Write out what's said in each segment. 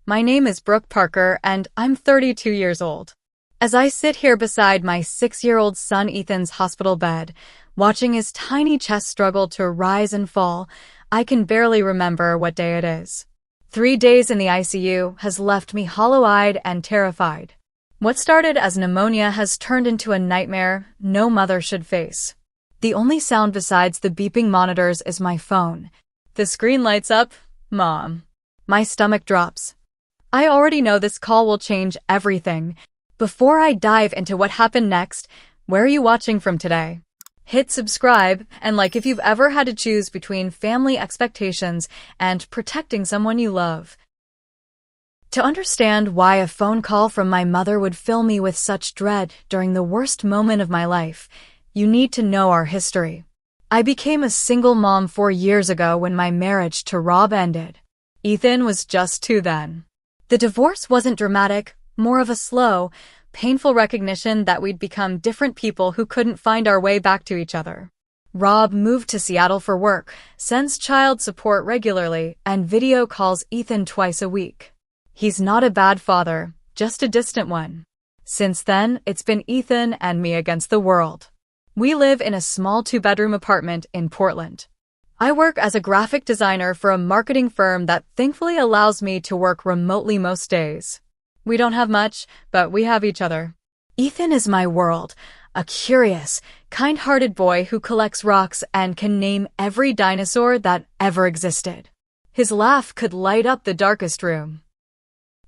My name is Brooke Parker, and I'm 32 years old. As I sit here beside my 6-year-old son Ethan's hospital bed, watching his tiny chest struggle to rise and fall, I can barely remember what day it is. 3 days in the ICU has left me hollow-eyed and terrified. What started as pneumonia has turned into a nightmare no mother should face. The only sound besides the beeping monitors is my phone. The screen lights up, Mom. My stomach drops. I already know this call will change everything. Before I dive into what happened next, where are you watching from today? Hit subscribe and like if you've ever had to choose between family expectations and protecting someone you love. To understand why a phone call from my mother would fill me with such dread during the worst moment of my life, you need to know our history. I became a single mom 4 years ago when my marriage to Rob ended. Ethan was just 2 then. The divorce wasn't dramatic, more of a slow, painful recognition that we'd become different people who couldn't find our way back to each other. Rob moved to Seattle for work, sends child support regularly, and video calls Ethan twice a week. He's not a bad father, just a distant one. Since then, it's been Ethan and me against the world. We live in a small 2-bedroom apartment in Portland. I work as a graphic designer for a marketing firm that thankfully allows me to work remotely most days. We don't have much, but we have each other. Ethan is my world, a curious, kind-hearted boy who collects rocks and can name every dinosaur that ever existed. His laugh could light up the darkest room.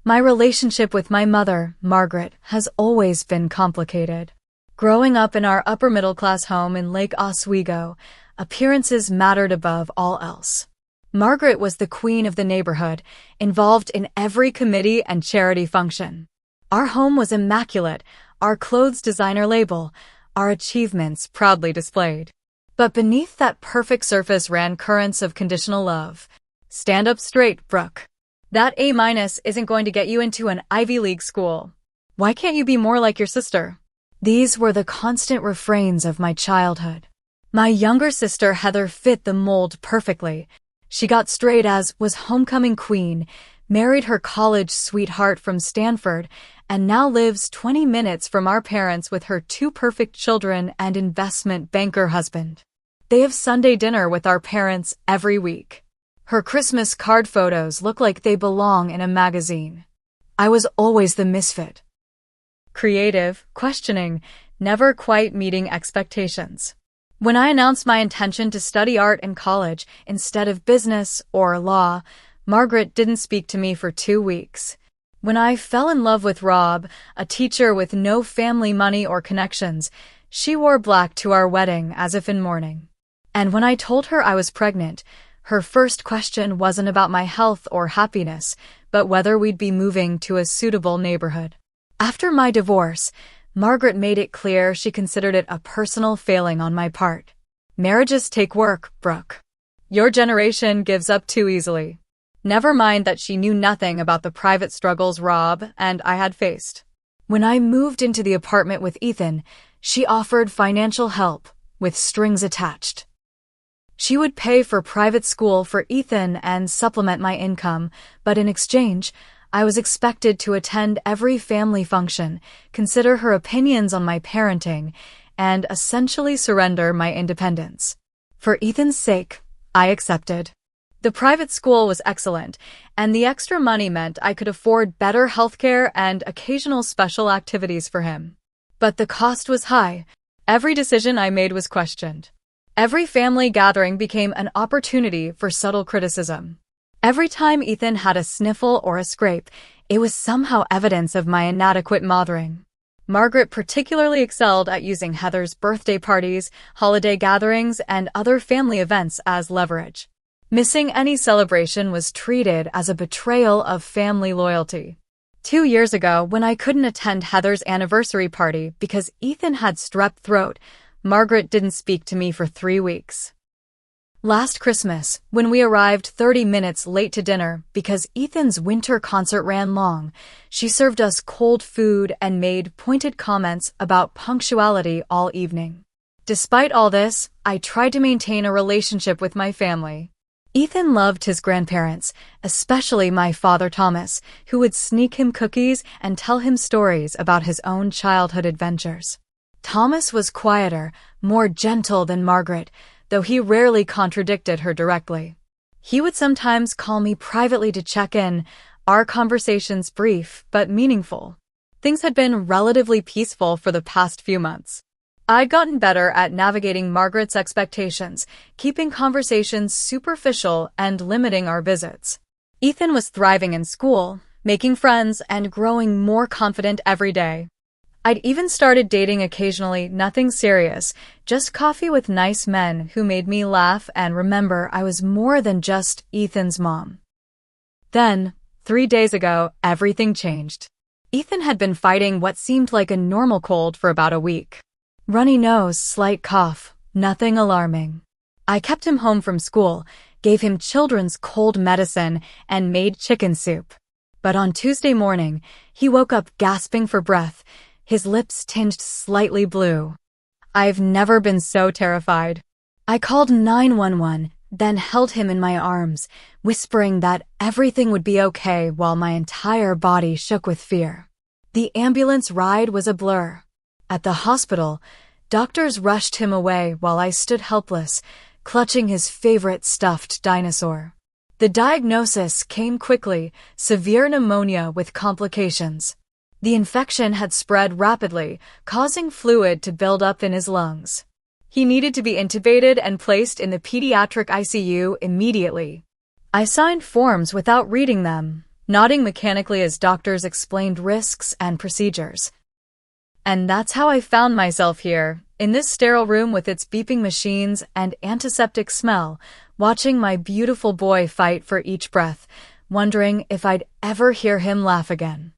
My relationship with my mother, Margaret, has always been complicated. Growing up in our upper-middle-class home in Lake Oswego, appearances mattered above all else. Margaret was the queen of the neighborhood, involved in every committee and charity function. Our home was immaculate, our clothes designer label, our achievements proudly displayed. But beneath that perfect surface ran currents of conditional love. Stand up straight, Brooke. That A- isn't going to get you into an Ivy League school. Why can't you be more like your sister? These were the constant refrains of my childhood. My younger sister Heather fit the mold perfectly. She got straight A's, was homecoming queen, married her college sweetheart from Stanford, and now lives 20 minutes from our parents with her 2 perfect children and investment banker husband. They have Sunday dinner with our parents every week. Her Christmas card photos look like they belong in a magazine. I was always the misfit. Creative, questioning, never quite meeting expectations. When I announced my intention to study art in college instead of business or law, Margaret didn't speak to me for 2 weeks. When I fell in love with Rob, a teacher with no family money or connections, she wore black to our wedding as if in mourning. And when I told her I was pregnant, her first question wasn't about my health or happiness, but whether we'd be moving to a suitable neighborhood. After my divorce, Margaret made it clear she considered it a personal failing on my part. Marriages take work, Brooke. Your generation gives up too easily. Never mind that she knew nothing about the private struggles Rob and I had faced. When I moved into the apartment with Ethan, she offered financial help, with strings attached. She would pay for private school for Ethan and supplement my income, but in exchange, I was expected to attend every family function, consider her opinions on my parenting, and essentially surrender my independence. For Ethan's sake, I accepted. The private school was excellent, and the extra money meant I could afford better healthcare and occasional special activities for him. But the cost was high. Every decision I made was questioned. Every family gathering became an opportunity for subtle criticism. Every time Ethan had a sniffle or a scrape, it was somehow evidence of my inadequate mothering. Margaret particularly excelled at using Heather's birthday parties, holiday gatherings, and other family events as leverage. Missing any celebration was treated as a betrayal of family loyalty. 2 years ago, when I couldn't attend Heather's anniversary party because Ethan had strep throat, Margaret didn't speak to me for 3 weeks. Last Christmas, when we arrived 30 minutes late to dinner because Ethan's winter concert ran long, she served us cold food and made pointed comments about punctuality all evening. Despite all this, I tried to maintain a relationship with my family. Ethan loved his grandparents, especially my father Thomas, who would sneak him cookies and tell him stories about his own childhood adventures. Thomas was quieter, more gentle than Margaret, though he rarely contradicted her directly. He would sometimes call me privately to check in, our conversations brief but meaningful. Things had been relatively peaceful for the past few months. I'd gotten better at navigating Margaret's expectations, keeping conversations superficial and limiting our visits. Ethan was thriving in school, making friends, and growing more confident every day. I'd even started dating occasionally, nothing serious, just coffee with nice men who made me laugh and remember I was more than just Ethan's mom. Then, 3 days ago, everything changed. Ethan had been fighting what seemed like a normal cold for about a week. Runny nose, slight cough, nothing alarming. I kept him home from school, gave him children's cold medicine, and made chicken soup. But on Tuesday morning, he woke up gasping for breath, his lips tinged slightly blue. I've never been so terrified. I called 911, then held him in my arms, whispering that everything would be okay while my entire body shook with fear. The ambulance ride was a blur. At the hospital, doctors rushed him away while I stood helpless, clutching his favorite stuffed dinosaur. The diagnosis came quickly: severe pneumonia with complications. The infection had spread rapidly, causing fluid to build up in his lungs. He needed to be intubated and placed in the pediatric ICU immediately. I signed forms without reading them, nodding mechanically as doctors explained risks and procedures. And that's how I found myself here, in this sterile room with its beeping machines and antiseptic smell, watching my beautiful boy fight for each breath, wondering if I'd ever hear him laugh again.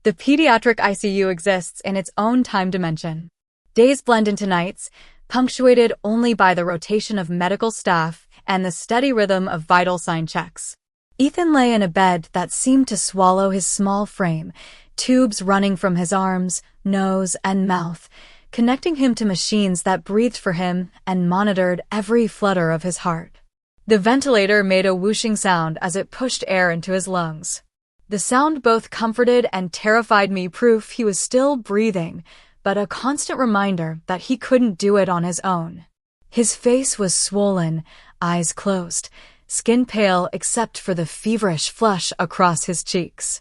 The pediatric ICU exists in its own time dimension. Days blend into nights, punctuated only by the rotation of medical staff and the steady rhythm of vital sign checks. Ethan lay in a bed that seemed to swallow his small frame, tubes running from his arms, nose, and mouth, connecting him to machines that breathed for him and monitored every flutter of his heart. The ventilator made a whooshing sound as it pushed air into his lungs. The sound both comforted and terrified me, proof he was still breathing, but a constant reminder that he couldn't do it on his own. His face was swollen, eyes closed, skin pale except for the feverish flush across his cheeks.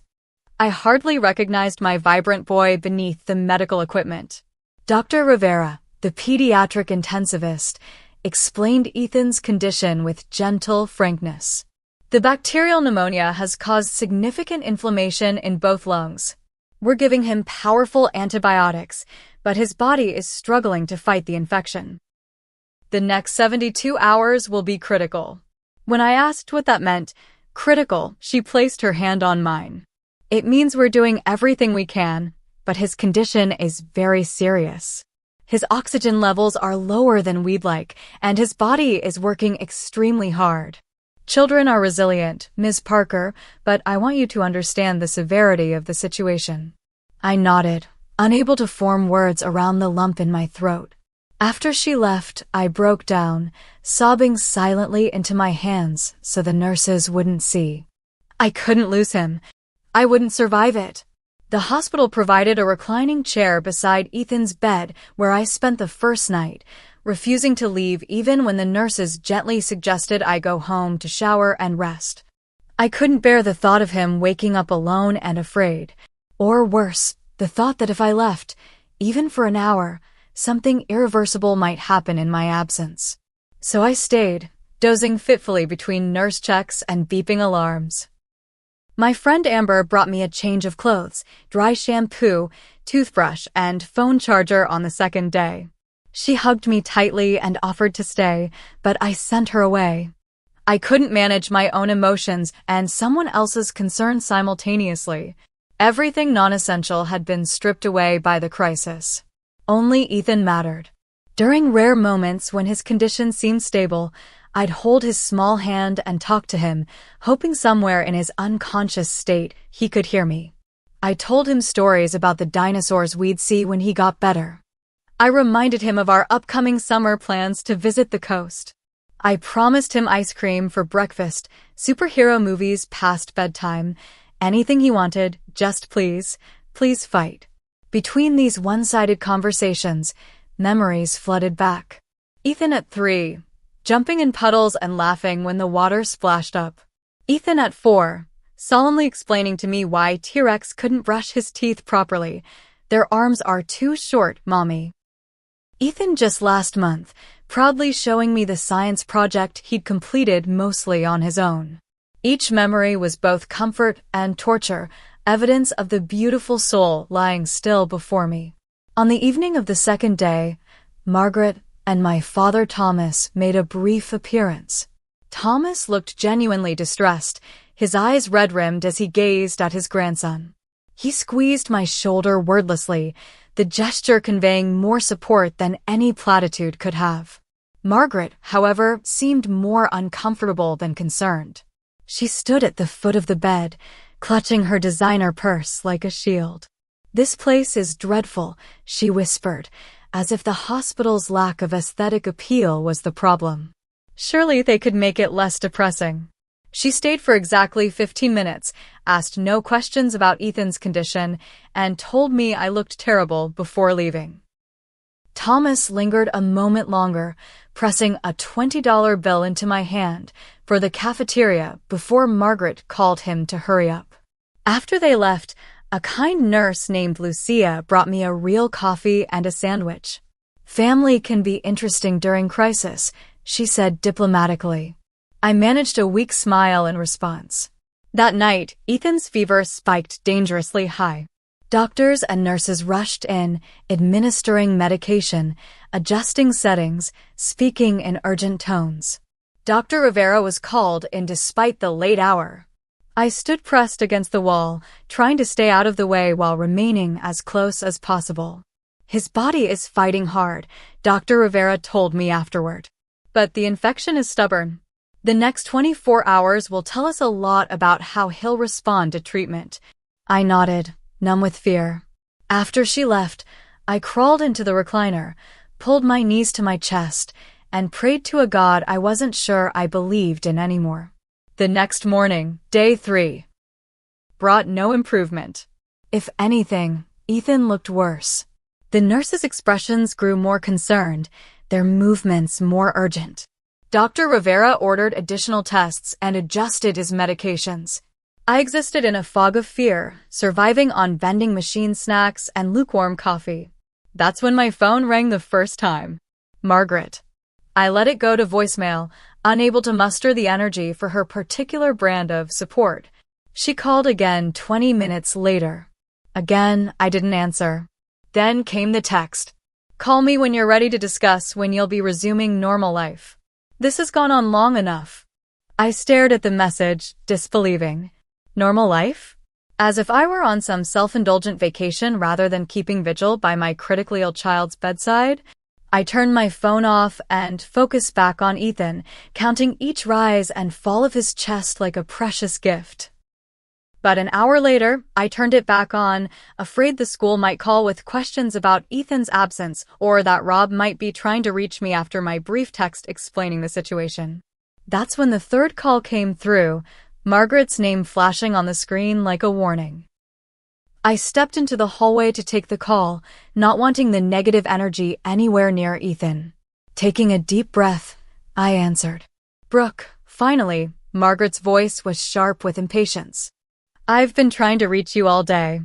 I hardly recognized my vibrant boy beneath the medical equipment. Dr. Rivera, the pediatric intensivist, explained Ethan's condition with gentle frankness. The bacterial pneumonia has caused significant inflammation in both lungs. We're giving him powerful antibiotics, but his body is struggling to fight the infection. The next 72 hours will be critical. When I asked what that meant, critical, she placed her hand on mine. It means we're doing everything we can, but his condition is very serious. His oxygen levels are lower than we'd like, and his body is working extremely hard. Children are resilient, Ms. Parker, but I want you to understand the severity of the situation. I nodded, unable to form words around the lump in my throat. After she left, I broke down, sobbing silently into my hands so the nurses wouldn't see. I couldn't lose him. I wouldn't survive it. The hospital provided a reclining chair beside Ethan's bed where I spent the first night, refusing to leave even when the nurses gently suggested I go home to shower and rest. I couldn't bear the thought of him waking up alone and afraid. Or worse, the thought that if I left, even for an hour, something irreversible might happen in my absence. So I stayed, dozing fitfully between nurse checks and beeping alarms. My friend Amber brought me a change of clothes, dry shampoo, toothbrush, and phone charger on the second day. She hugged me tightly and offered to stay, but I sent her away. I couldn't manage my own emotions and someone else's concerns simultaneously. Everything non-essential had been stripped away by the crisis. Only Ethan mattered. During rare moments when his condition seemed stable, I'd hold his small hand and talk to him, hoping somewhere in his unconscious state he could hear me. I told him stories about the dinosaurs we'd see when he got better. I reminded him of our upcoming summer plans to visit the coast. I promised him ice cream for breakfast, superhero movies past bedtime, anything he wanted, just please, please fight. Between these one-sided conversations, memories flooded back. Ethan at 3, jumping in puddles and laughing when the water splashed up. Ethan at 4, solemnly explaining to me why T-Rex couldn't brush his teeth properly. Their arms are too short, mommy. Ethan just last month, proudly showing me the science project he'd completed mostly on his own. Each memory was both comfort and torture, evidence of the beautiful soul lying still before me. On the evening of the second day, Margaret and my father Thomas made a brief appearance. Thomas looked genuinely distressed, his eyes red-rimmed as he gazed at his grandson. He squeezed my shoulder wordlessly, the gesture conveying more support than any platitude could have. Margaret, however, seemed more uncomfortable than concerned. She stood at the foot of the bed, clutching her designer purse like a shield. "This place is dreadful," she whispered, as if the hospital's lack of aesthetic appeal was the problem. Surely they could make it less depressing. She stayed for exactly 15 minutes, asked no questions about Ethan's condition, and told me I looked terrible before leaving. Thomas lingered a moment longer, pressing a $20 bill into my hand for the cafeteria before Margaret called him to hurry up. After they left, a kind nurse named Lucia brought me a real coffee and a sandwich. "Family can be interesting during crisis," she said diplomatically. I managed a weak smile in response. That night, Ethan's fever spiked dangerously high. Doctors and nurses rushed in, administering medication, adjusting settings, speaking in urgent tones. Dr. Rivera was called in despite the late hour. I stood pressed against the wall, trying to stay out of the way while remaining as close as possible. "His body is fighting hard," Dr. Rivera told me afterward. "But the infection is stubborn. The next 24 hours will tell us a lot about how he'll respond to treatment." I nodded, numb with fear. After she left, I crawled into the recliner, pulled my knees to my chest, and prayed to a God I wasn't sure I believed in anymore. The next morning, day 3, brought no improvement. If anything, Ethan looked worse. The nurses' expressions grew more concerned, their movements more urgent. Dr. Rivera ordered additional tests and adjusted his medications. I existed in a fog of fear, surviving on vending machine snacks and lukewarm coffee. That's when my phone rang the first time. Margaret. I let it go to voicemail, unable to muster the energy for her particular brand of support. She called again 20 minutes later. Again, I didn't answer. Then came the text. "Call me when you're ready to discuss when you'll be resuming normal life. This has gone on long enough." I stared at the message, disbelieving. Normal life? As if I were on some self-indulgent vacation rather than keeping vigil by my critically ill child's bedside. I turned my phone off and focused back on Ethan, counting each rise and fall of his chest like a precious gift. But an hour later, I turned it back on, afraid the school might call with questions about Ethan's absence or that Rob might be trying to reach me after my brief text explaining the situation. That's when the third call came through, Margaret's name flashing on the screen like a warning. I stepped into the hallway to take the call, not wanting the negative energy anywhere near Ethan. Taking a deep breath, I answered. "Brooke," finally, Margaret's voice was sharp with impatience. "I've been trying to reach you all day."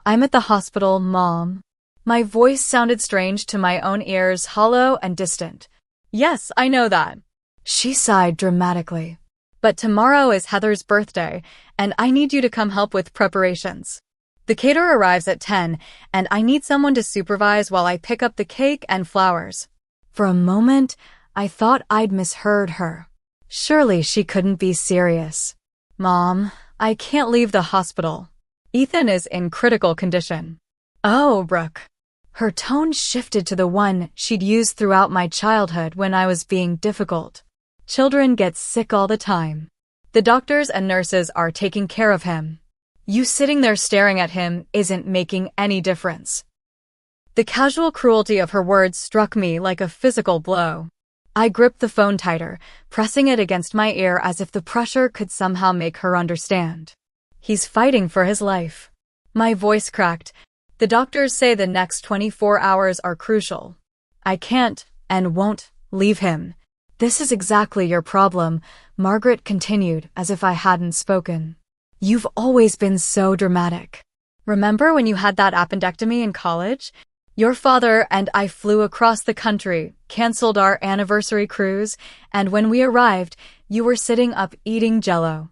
"I'm at the hospital, Mom." My voice sounded strange to my own ears, hollow and distant. "Yes, I know that." She sighed dramatically. "But tomorrow is Heather's birthday, and I need you to come help with preparations. The caterer arrives at 10, and I need someone to supervise while I pick up the cake and flowers." For a moment, I thought I'd misheard her. Surely she couldn't be serious. "Mom, I can't leave the hospital. Ethan is in critical condition." "Oh, Brooke." Her tone shifted to the one she'd used throughout my childhood when I was being difficult. "Children get sick all the time. The doctors and nurses are taking care of him. You sitting there staring at him isn't making any difference." The casual cruelty of her words struck me like a physical blow. I gripped the phone tighter, pressing it against my ear as if the pressure could somehow make her understand. He's fighting for his life. My voice cracked. The doctors say the next 24 hours are crucial. I can't and won't leave him. This is exactly your problem, Margaret continued as if I hadn't spoken. You've always been so dramatic. Remember when you had that appendectomy in college? Your father and I flew across the country, canceled our anniversary cruise, and when we arrived, you were sitting up eating Jell-O.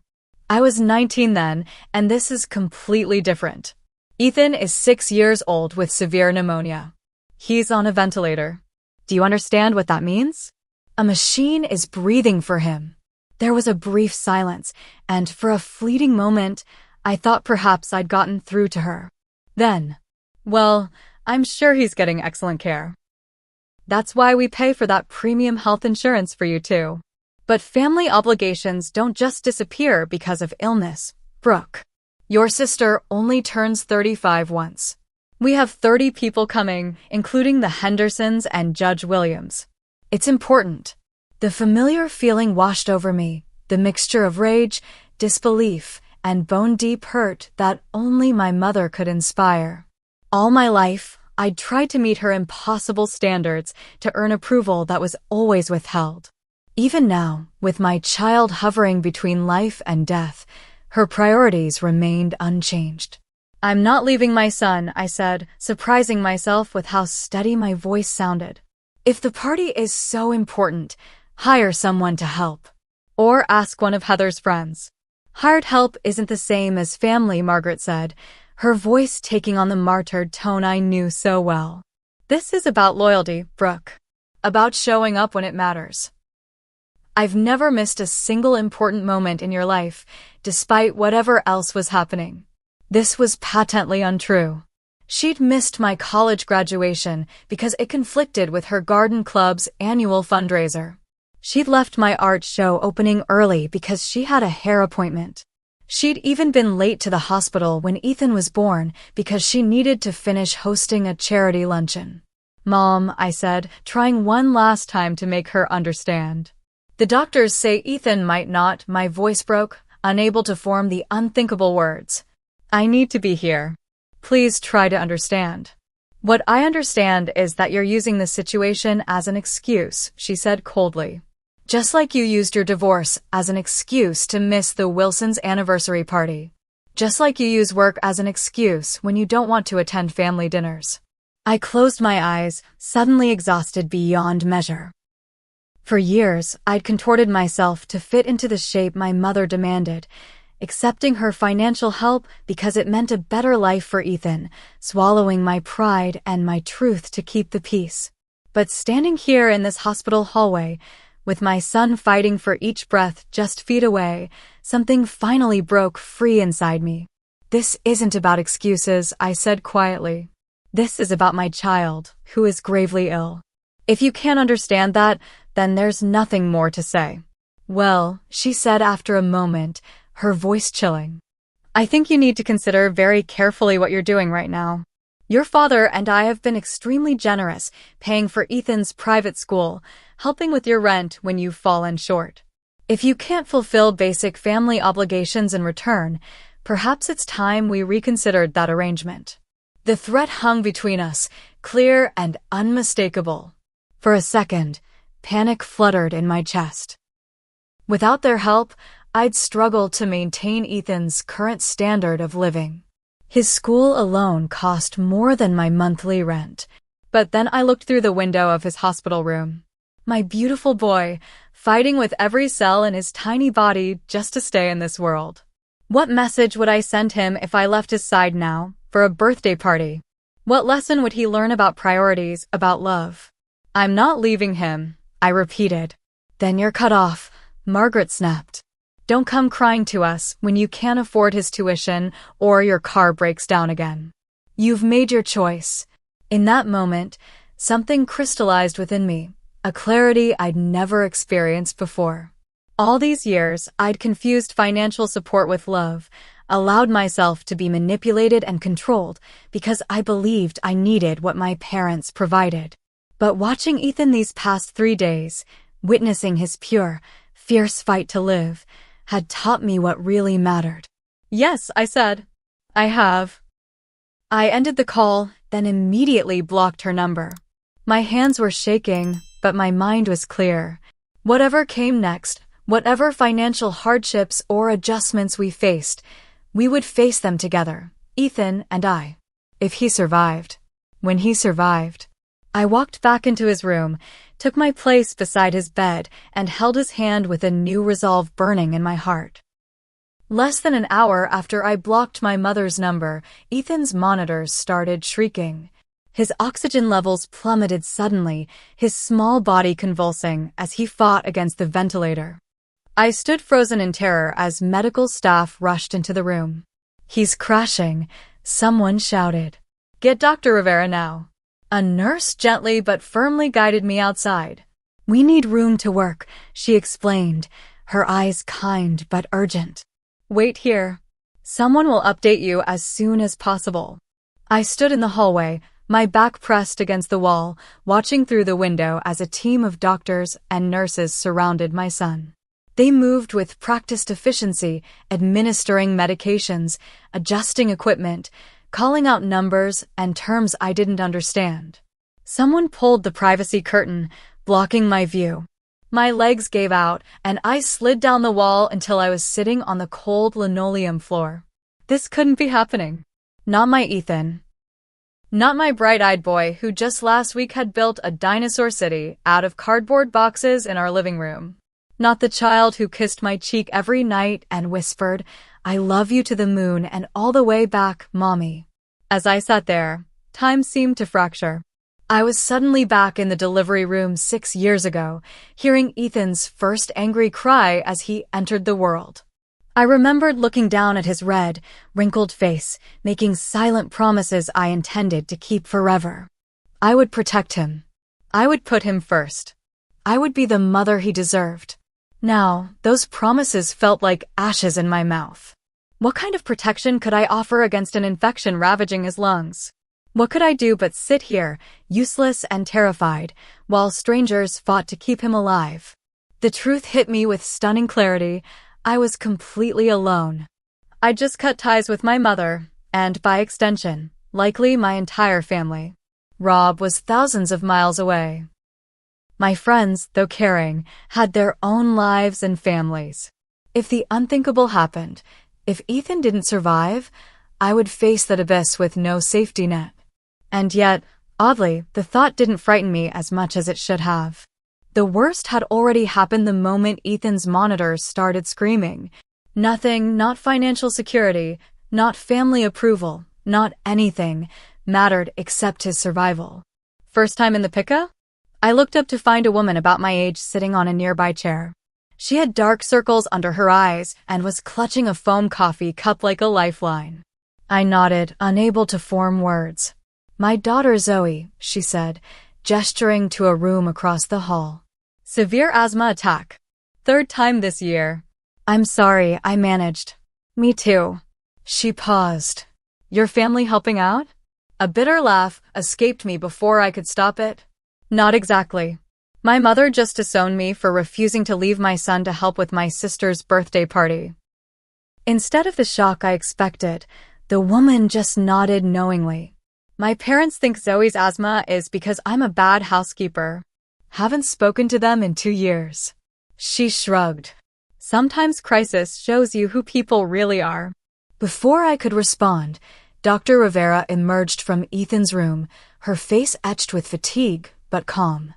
I was 19 then, and this is completely different. Ethan is 6 years old with severe pneumonia. He's on a ventilator. Do you understand what that means? A machine is breathing for him. There was a brief silence, and for a fleeting moment, I thought perhaps I'd gotten through to her. Then, well, I'm sure he's getting excellent care. That's why we pay for that premium health insurance for you too. But family obligations don't just disappear because of illness, Brooke. Your sister only turns 35 once. We have 30 people coming, including the Hendersons and Judge Williams. It's important. The familiar feeling washed over me, the mixture of rage, disbelief, and bone-deep hurt that only my mother could inspire. All my life, I'd tried to meet her impossible standards to earn approval that was always withheld. Even now, with my child hovering between life and death, her priorities remained unchanged. I'm not leaving my son, I said, surprising myself with how steady my voice sounded. If the party is so important, hire someone to help. Or ask one of Heather's friends. Hired help isn't the same as family, Margaret said, her voice taking on the martyred tone I knew so well. This is about loyalty, Brooke. About showing up when it matters. I've never missed a single important moment in your life, despite whatever else was happening. This was patently untrue. She'd missed my college graduation because it conflicted with her garden club's annual fundraiser. She'd left my art show opening early because she had a hair appointment. She'd even been late to the hospital when Ethan was born because she needed to finish hosting a charity luncheon. Mom, I said, trying one last time to make her understand. The doctors say Ethan might not, my voice broke, unable to form the unthinkable words. I need to be here. Please try to understand. What I understand is that you're using this situation as an excuse, she said coldly. Just like you used your divorce as an excuse to miss the Wilsons' anniversary party. Just like you use work as an excuse when you don't want to attend family dinners. I closed my eyes, suddenly exhausted beyond measure. For years, I'd contorted myself to fit into the shape my mother demanded, accepting her financial help because it meant a better life for Ethan, swallowing my pride and my truth to keep the peace. But standing here in this hospital hallway, with my son fighting for each breath just feet away, something finally broke free inside me. This isn't about excuses, I said quietly. This is about my child, who is gravely ill. If you can't understand that, then there's nothing more to say. Well, she said after a moment, her voice chilling. I think you need to consider very carefully what you're doing right now. Your father and I have been extremely generous, paying for Ethan's private school, helping with your rent when you've fallen short. If you can't fulfill basic family obligations in return, perhaps it's time we reconsidered that arrangement. The threat hung between us, clear and unmistakable. For a second, panic fluttered in my chest. Without their help, I'd struggle to maintain Ethan's current standard of living. His school alone cost more than my monthly rent. But then I looked through the window of his hospital room. My beautiful boy, fighting with every cell in his tiny body just to stay in this world. What message would I send him if I left his side now, for a birthday party? What lesson would he learn about priorities, about love? I'm not leaving him, I repeated. Then you're cut off, Margaret snapped. Don't come crying to us when you can't afford his tuition or your car breaks down again. You've made your choice. In that moment, something crystallized within me, a clarity I'd never experienced before. All these years, I'd confused financial support with love, allowed myself to be manipulated and controlled because I believed I needed what my parents provided. But watching Ethan these past 3 days, witnessing his pure, fierce fight to live, had taught me what really mattered. Yes, I said. I have. I ended the call, then immediately blocked her number. My hands were shaking, but my mind was clear. Whatever came next, whatever financial hardships or adjustments we faced, we would face them together, Ethan and I. If he survived. When he survived. I walked back into his room, took my place beside his bed, and held his hand with a new resolve burning in my heart. Less than an hour after I blocked my mother's number, Ethan's monitors started shrieking. His oxygen levels plummeted suddenly, his small body convulsing as he fought against the ventilator. I stood frozen in terror as medical staff rushed into the room. He's crashing, someone shouted. Get Dr. Rivera now. A nurse gently but firmly guided me outside. We need room to work, she explained, her eyes kind but urgent. Wait here. Someone will update you as soon as possible. I stood in the hallway, my back pressed against the wall, watching through the window as a team of doctors and nurses surrounded my son. They moved with practiced efficiency, administering medications, adjusting equipment, calling out numbers and terms I didn't understand. Someone pulled the privacy curtain, blocking my view. My legs gave out, and I slid down the wall until I was sitting on the cold linoleum floor. This couldn't be happening. Not my Ethan. Not my bright-eyed boy who just last week had built a dinosaur city out of cardboard boxes in our living room. Not the child who kissed my cheek every night and whispered, I love you to the moon and all the way back, Mommy. As I sat there, time seemed to fracture. I was suddenly back in the delivery room 6 years ago, hearing Ethan's first angry cry as he entered the world. I remembered looking down at his red, wrinkled face, making silent promises I intended to keep forever. I would protect him. I would put him first. I would be the mother he deserved. Now, those promises felt like ashes in my mouth. What kind of protection could I offer against an infection ravaging his lungs? What could I do but sit here, useless and terrified, while strangers fought to keep him alive? The truth hit me with stunning clarity. I was completely alone. I'd just cut ties with my mother, and by extension, likely my entire family. Rob was thousands of miles away. My friends, though caring, had their own lives and families. If the unthinkable happened, if Ethan didn't survive, I would face that abyss with no safety net. And yet, oddly, the thought didn't frighten me as much as it should have. The worst had already happened the moment Ethan's monitors started screaming. Nothing, not financial security, not family approval, not anything, mattered except his survival. First time in the pickup? I looked up to find a woman about my age sitting on a nearby chair. She had dark circles under her eyes and was clutching a foam coffee cup like a lifeline. I nodded, unable to form words. My daughter Zoe, she said, gesturing to a room across the hall. Severe asthma attack. 3rd time this year. I'm sorry, I managed. Me too. She paused. Your family helping out? A bitter laugh escaped me before I could stop it. Not exactly. My mother just disowned me for refusing to leave my son to help with my sister's birthday party. Instead of the shock I expected, the woman just nodded knowingly. My parents think Zoe's asthma is because I'm a bad housekeeper. Haven't spoken to them in 2 years. She shrugged. Sometimes crisis shows you who people really are. Before I could respond, Dr. Rivera emerged from Ethan's room, her face etched with fatigue, but calm.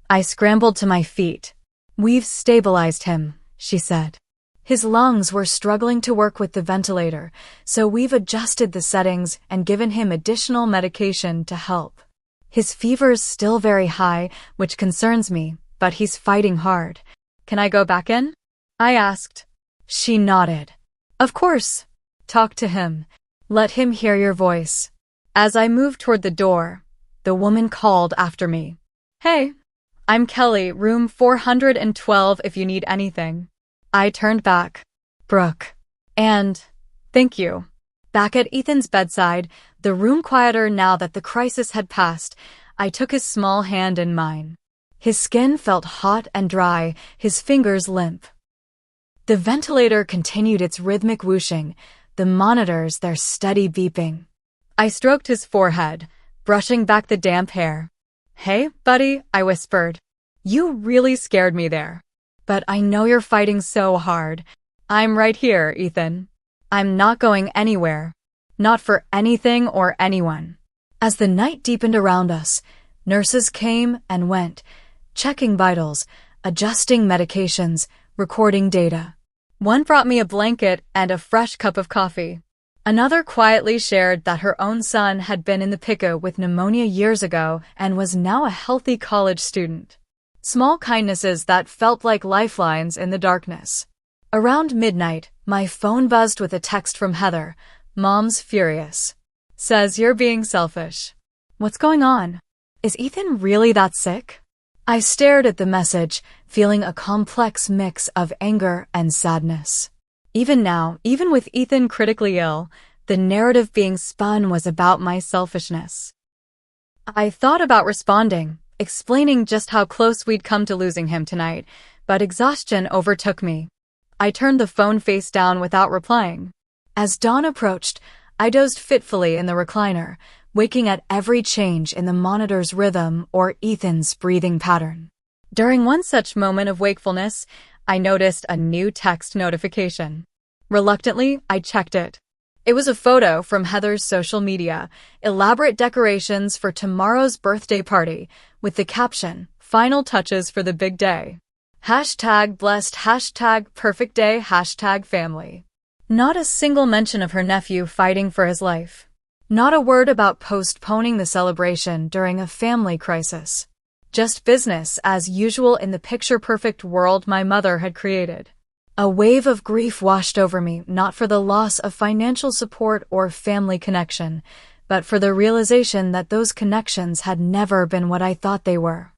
I scrambled to my feet. We've stabilized him, she said. His lungs were struggling to work with the ventilator, so we've adjusted the settings and given him additional medication to help. His fever's still very high, which concerns me, but he's fighting hard. Can I go back in? I asked. She nodded. Of course. Talk to him. Let him hear your voice. As I moved toward the door, the woman called after me. Hey, I'm Kelly, room 412 if you need anything. I turned back. Brooke. And thank you. Back at Ethan's bedside, the room quieter now that the crisis had passed, I took his small hand in mine. His skin felt hot and dry, his fingers limp. The ventilator continued its rhythmic whooshing, the monitors their steady beeping. I stroked his forehead, brushing back the damp hair. "Hey, buddy," I whispered. "You really scared me there. But I know you're fighting so hard. I'm right here, Ethan. I'm not going anywhere. Not for anything or anyone." As the night deepened around us, nurses came and went, checking vitals, adjusting medications, recording data. One brought me a blanket and a fresh cup of coffee. Another quietly shared that her own son had been in the PICU with pneumonia years ago and was now a healthy college student. Small kindnesses that felt like lifelines in the darkness. Around midnight, my phone buzzed with a text from Heather. "Mom's furious. Says you're being selfish." What's going on? Is Ethan really that sick? I stared at the message, feeling a complex mix of anger and sadness. Even now, even with Ethan critically ill, the narrative being spun was about my selfishness. I thought about responding, explaining just how close we'd come to losing him tonight, but exhaustion overtook me. I turned the phone face down without replying. As dawn approached, I dozed fitfully in the recliner, waking at every change in the monitor's rhythm or Ethan's breathing pattern. During one such moment of wakefulness, I noticed a new text notification. Reluctantly, I checked it. It was a photo from Heather's social media, elaborate decorations for tomorrow's birthday party, with the caption, "Final touches for the big day. #blessed, #perfect day, #family." Not a single mention of her nephew fighting for his life. Not a word about postponing the celebration during a family crisis. Just business as usual in the picture-perfect world my mother had created. A wave of grief washed over me, not for the loss of financial support or family connection, but for the realization that those connections had never been what I thought they were.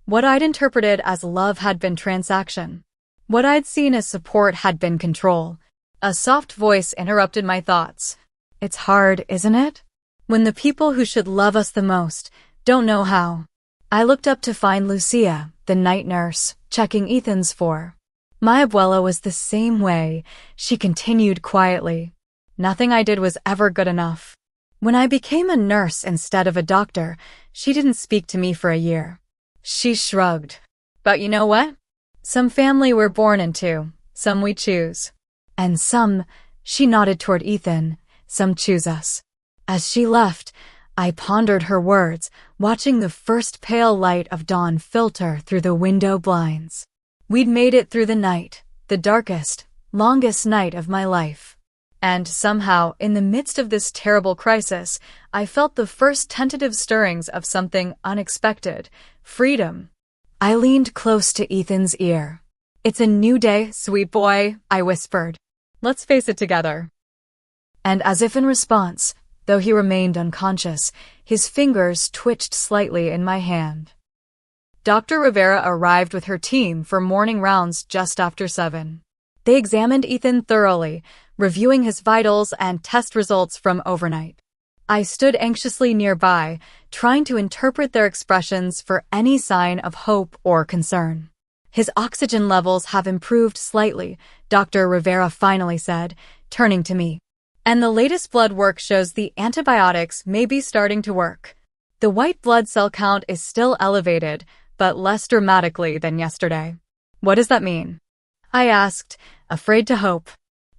What I'd interpreted as love had been transaction. What I'd seen as support had been control. A soft voice interrupted my thoughts. "It's hard, isn't it? When the people who should love us the most don't know how." I looked up to find Lucia, the night nurse, checking Ethan's for. "My abuela was the same way," she continued quietly. "Nothing I did was ever good enough." When I became a nurse instead of a doctor, she didn't speak to me for a year. She shrugged. "But you know what? Some family we're born into, some we choose. And some," she nodded toward Ethan, "some choose us." As she left, I pondered her words, watching the first pale light of dawn filter through the window blinds. We'd made it through the night, the darkest, longest night of my life. And somehow, in the midst of this terrible crisis, I felt the first tentative stirrings of something unexpected: freedom. I leaned close to Ethan's ear. "It's a new day, sweet boy," I whispered. "Let's face it together." And as if in response, though he remained unconscious, his fingers twitched slightly in my hand. Dr. Rivera arrived with her team for morning rounds just after 7. They examined Ethan thoroughly, reviewing his vitals and test results from overnight. I stood anxiously nearby, trying to interpret their expressions for any sign of hope or concern. "His oxygen levels have improved slightly," Dr. Rivera finally said, turning to me. "And the latest blood work shows the antibiotics may be starting to work. The white blood cell count is still elevated, but less dramatically than yesterday." "What does that mean?" I asked, afraid to hope.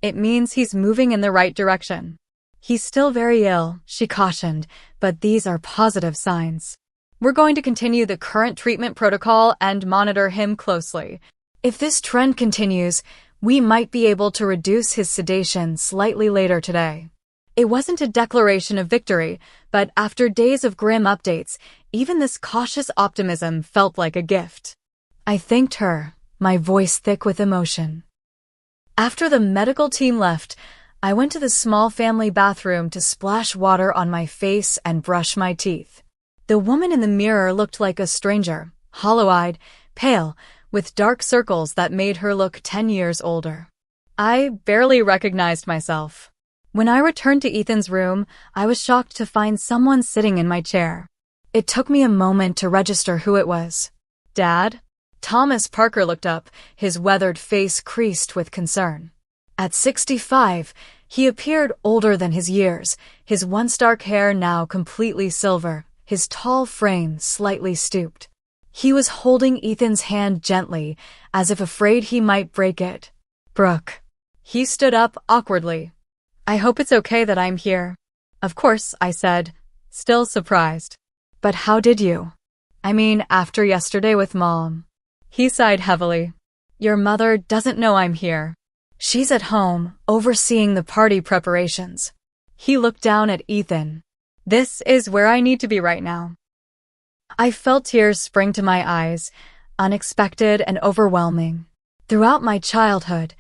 "It means he's moving in the right direction." "He's still very ill," she cautioned, "but these are positive signs. We're going to continue the current treatment protocol and monitor him closely. If this trend continues, we might be able to reduce his sedation slightly later today." It wasn't a declaration of victory, but after days of grim updates, even this cautious optimism felt like a gift. I thanked her, my voice thick with emotion. After the medical team left, I went to the small family bathroom to splash water on my face and brush my teeth. The woman in the mirror looked like a stranger, hollow-eyed, pale, with dark circles that made her look 10 years older. I barely recognized myself. When I returned to Ethan's room, I was shocked to find someone sitting in my chair. It took me a moment to register who it was. Dad? Thomas Parker looked up, his weathered face creased with concern. At 65, he appeared older than his years, his once dark hair now completely silver, his tall frame slightly stooped. He was holding Ethan's hand gently, as if afraid he might break it. Brooke. He stood up awkwardly. I hope it's okay that I'm here. Of course, I said, still surprised. But how did you? I mean, after yesterday with Mom. He sighed heavily. Your mother doesn't know I'm here. She's at home, overseeing the party preparations. He looked down at Ethan. This is where I need to be right now. I felt tears spring to my eyes, unexpected and overwhelming. Throughout my childhood,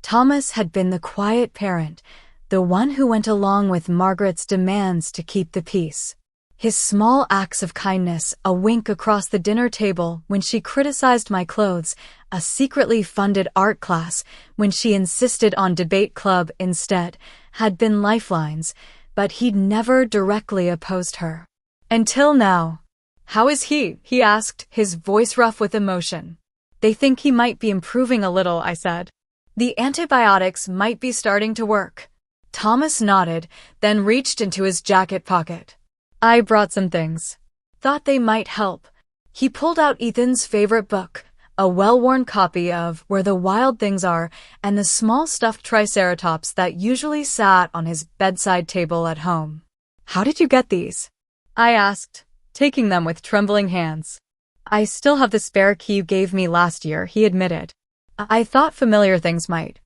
Thomas had been the quiet parent, the one who went along with Margaret's demands to keep the peace. His small acts of kindness, a wink across the dinner table when she criticized my clothes, a secretly funded art class when she insisted on debate club instead, had been lifelines, but he'd never directly opposed her. Until now. How is he? He asked, his voice rough with emotion. They think he might be improving a little, I said. The antibiotics might be starting to work. Thomas nodded, then reached into his jacket pocket. I brought some things. Thought they might help. He pulled out Ethan's favorite book, a well-worn copy of Where the Wild Things Are, and the small stuffed triceratops that usually sat on his bedside table at home. How did you get these? I asked, taking them with trembling hands. I still have the spare key you gave me last year, he admitted. I thought familiar things might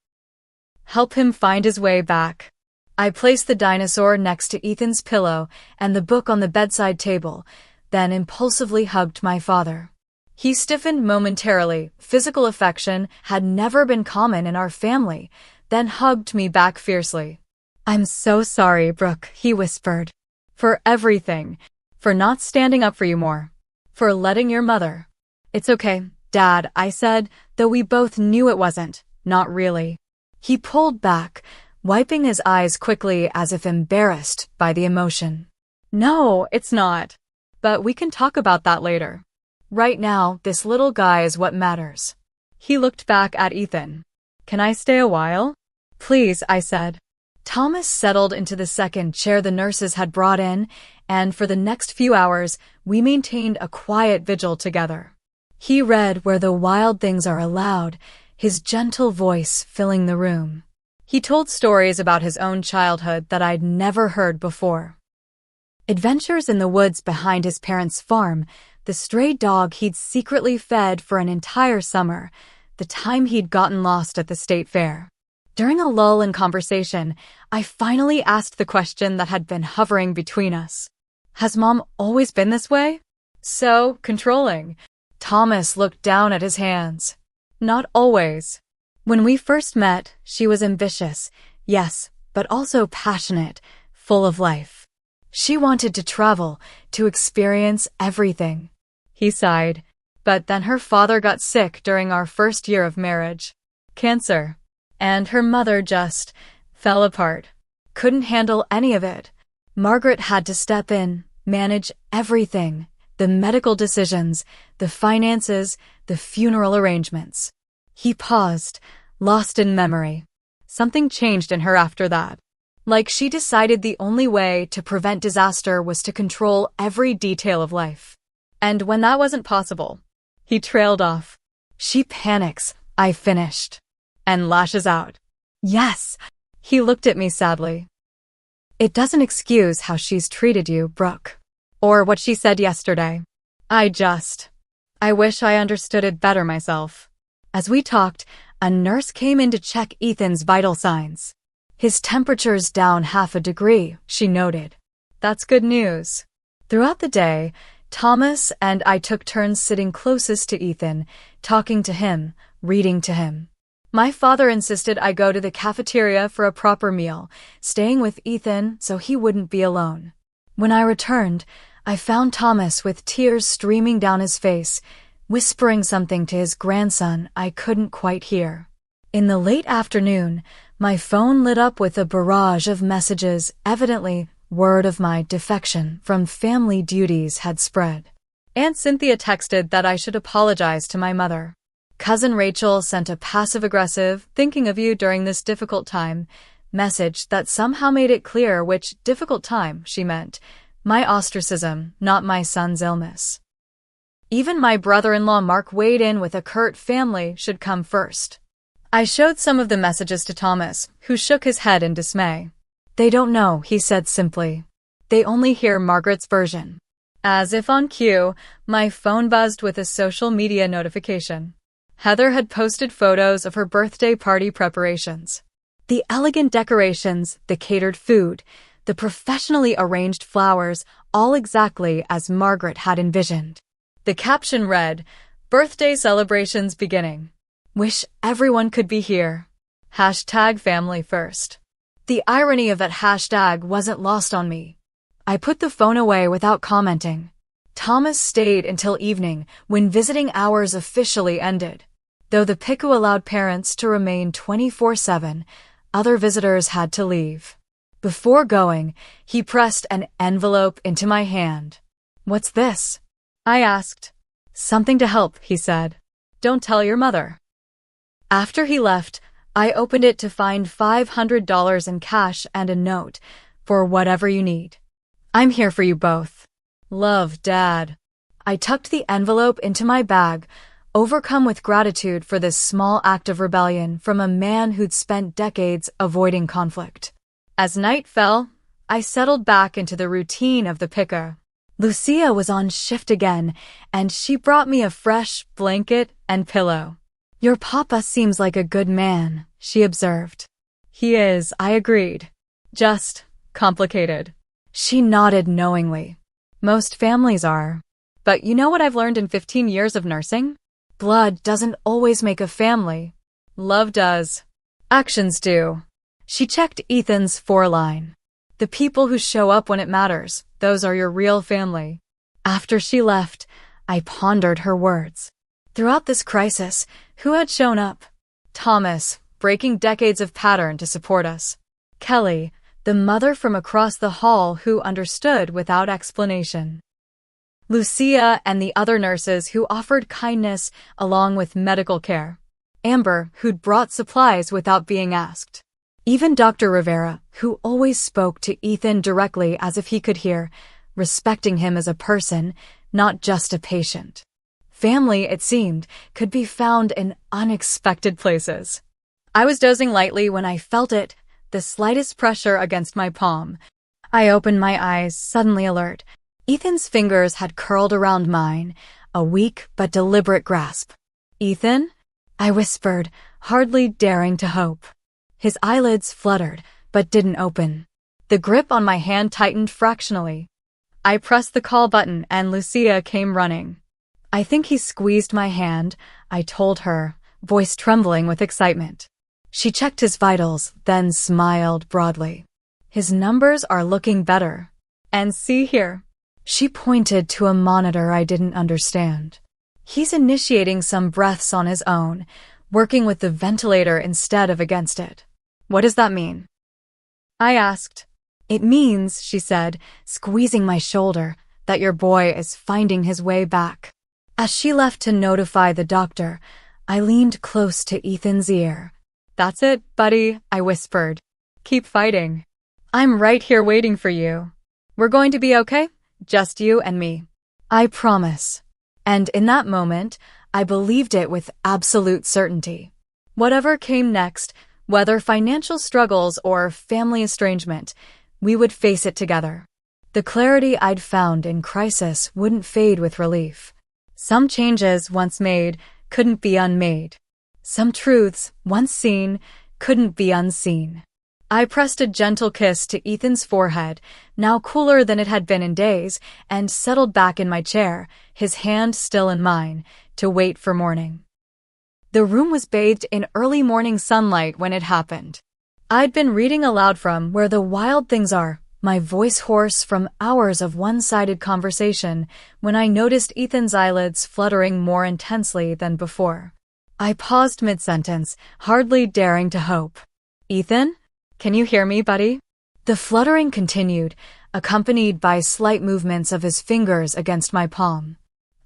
help him find his way back. I placed the dinosaur next to Ethan's pillow and the book on the bedside table, then impulsively hugged my father. He stiffened momentarily. Physical affection had never been common in our family, then hugged me back fiercely. I'm so sorry, Brooke, he whispered. For everything. For not standing up for you more. For letting your mother. It's okay, Dad, I said, though we both knew it wasn't. Not really. He pulled back, wiping his eyes quickly as if embarrassed by the emotion. No, it's not. But we can talk about that later. Right now, this little guy is what matters. He looked back at Ethan. Can I stay a while? Please, I said. Thomas settled into the second chair the nurses had brought in, and for the next few hours, we maintained a quiet vigil together. He read Where the Wild Things Are Allowed, his gentle voice filling the room. He told stories about his own childhood that I'd never heard before. Adventures in the woods behind his parents' farm, the stray dog he'd secretly fed for an entire summer, the time he'd gotten lost at the state fair. During a lull in conversation, I finally asked the question that had been hovering between us. Has Mom always been this way? So controlling. Thomas looked down at his hands. Not always. When we first met, she was ambitious, yes, but also passionate, full of life. She wanted to travel, to experience everything. He sighed. But then her father got sick during our first year of marriage. Cancer. And her mother just fell apart. Couldn't handle any of it. Margaret had to step in, manage everything. The medical decisions, the finances, the funeral arrangements. He paused, lost in memory. Something changed in her after that. Like she decided the only way to prevent disaster was to control every detail of life. And when that wasn't possible, he trailed off. She panics, I finished. And lashes out. Yes. He looked at me sadly. It doesn't excuse how she's treated you, Brooke. Or what she said yesterday. I wish I understood it better myself. As we talked, a nurse came in to check Ethan's vital signs. His temperature's down 0.5 degrees, she noted. That's good news. Throughout the day, Thomas and I took turns sitting closest to Ethan, talking to him, reading to him. My father insisted I go to the cafeteria for a proper meal, staying with Ethan so he wouldn't be alone. When I returned, I found Thomas with tears streaming down his face, whispering something to his grandson I couldn't quite hear. In the late afternoon, my phone lit up with a barrage of messages. Evidently, word of my defection from family duties had spread. Aunt Cynthia texted that I should apologize to my mother. Cousin Rachel sent a passive-aggressive, thinking of you during this difficult time, message that somehow made it clear which difficult time she meant. My ostracism, not my son's illness. Even my brother-in-law Mark weighed in with a curt family should come first. I showed some of the messages to Thomas, who shook his head in dismay. They don't know, he said simply. They only hear Margaret's version. As if on cue, my phone buzzed with a social media notification. Heather had posted photos of her birthday party preparations. The elegant decorations, the catered food, the professionally arranged flowers, all exactly as Margaret had envisioned. The caption read, "Birthday celebrations beginning. Wish everyone could be here. #family first." The irony of that hashtag wasn't lost on me. I put the phone away without commenting. Thomas stayed until evening, when visiting hours officially ended. Though the PICU allowed parents to remain 24/7, other visitors had to leave. Before going, he pressed an envelope into my hand. "What's this?" I asked. "Something to help," he said. "Don't tell your mother." After he left, I opened it to find $500 in cash and a note, "For whatever you need. I'm here for you both. Love, Dad." I tucked the envelope into my bag, overcome with gratitude for this small act of rebellion from a man who'd spent decades avoiding conflict. As night fell, I settled back into the routine of the PICU. Lucia was on shift again, and she brought me a fresh blanket and pillow. "Your papa seems like a good man," she observed. "He is," I agreed. "Just complicated." She nodded knowingly. "Most families are. But you know what I've learned in 15 years of nursing? Blood doesn't always make a family. Love does. Actions do." She checked Ethan's 4-line. "The people who show up when it matters, those are your real family." After she left, I pondered her words. Throughout this crisis, who had shown up? Thomas, breaking decades of pattern to support us. Kelly, the mother from across the hall who understood without explanation. Lucia and the other nurses who offered kindness along with medical care. Amber, who'd brought supplies without being asked. Even Dr. Rivera, who always spoke to Ethan directly as if he could hear, respecting him as a person, not just a patient. Family, it seemed, could be found in unexpected places. I was dozing lightly when I felt it, the slightest pressure against my palm. I opened my eyes, suddenly alert. Ethan's fingers had curled around mine, a weak but deliberate grasp. "Ethan?" I whispered, hardly daring to hope. His eyelids fluttered, but didn't open. The grip on my hand tightened fractionally. I pressed the call button and Lucia came running. "I think he squeezed my hand," I told her, voice trembling with excitement. She checked his vitals, then smiled broadly. "His numbers are looking better. And see here." She pointed to a monitor I didn't understand. "He's initiating some breaths on his own, working with the ventilator instead of against it." "What does that mean?" I asked. "It means," she said, squeezing my shoulder, "that your boy is finding his way back." As she left to notify the doctor, I leaned close to Ethan's ear. "That's it, buddy," I whispered. "Keep fighting. I'm right here waiting for you. We're going to be okay? Just you and me. I promise." And in that moment, I believed it with absolute certainty. Whatever came next, whether financial struggles or family estrangement, we would face it together. The clarity I'd found in crisis wouldn't fade with relief. Some changes, once made, couldn't be unmade. Some truths, once seen, couldn't be unseen. I pressed a gentle kiss to Ethan's forehead, now cooler than it had been in days, and settled back in my chair, his hand still in mine, to wait for morning. The room was bathed in early morning sunlight when it happened. I'd been reading aloud from Where the Wild Things Are, my voice hoarse from hours of one-sided conversation, when I noticed Ethan's eyelids fluttering more intensely than before. I paused mid-sentence, hardly daring to hope. "Ethan? Can you hear me, buddy?" The fluttering continued, accompanied by slight movements of his fingers against my palm.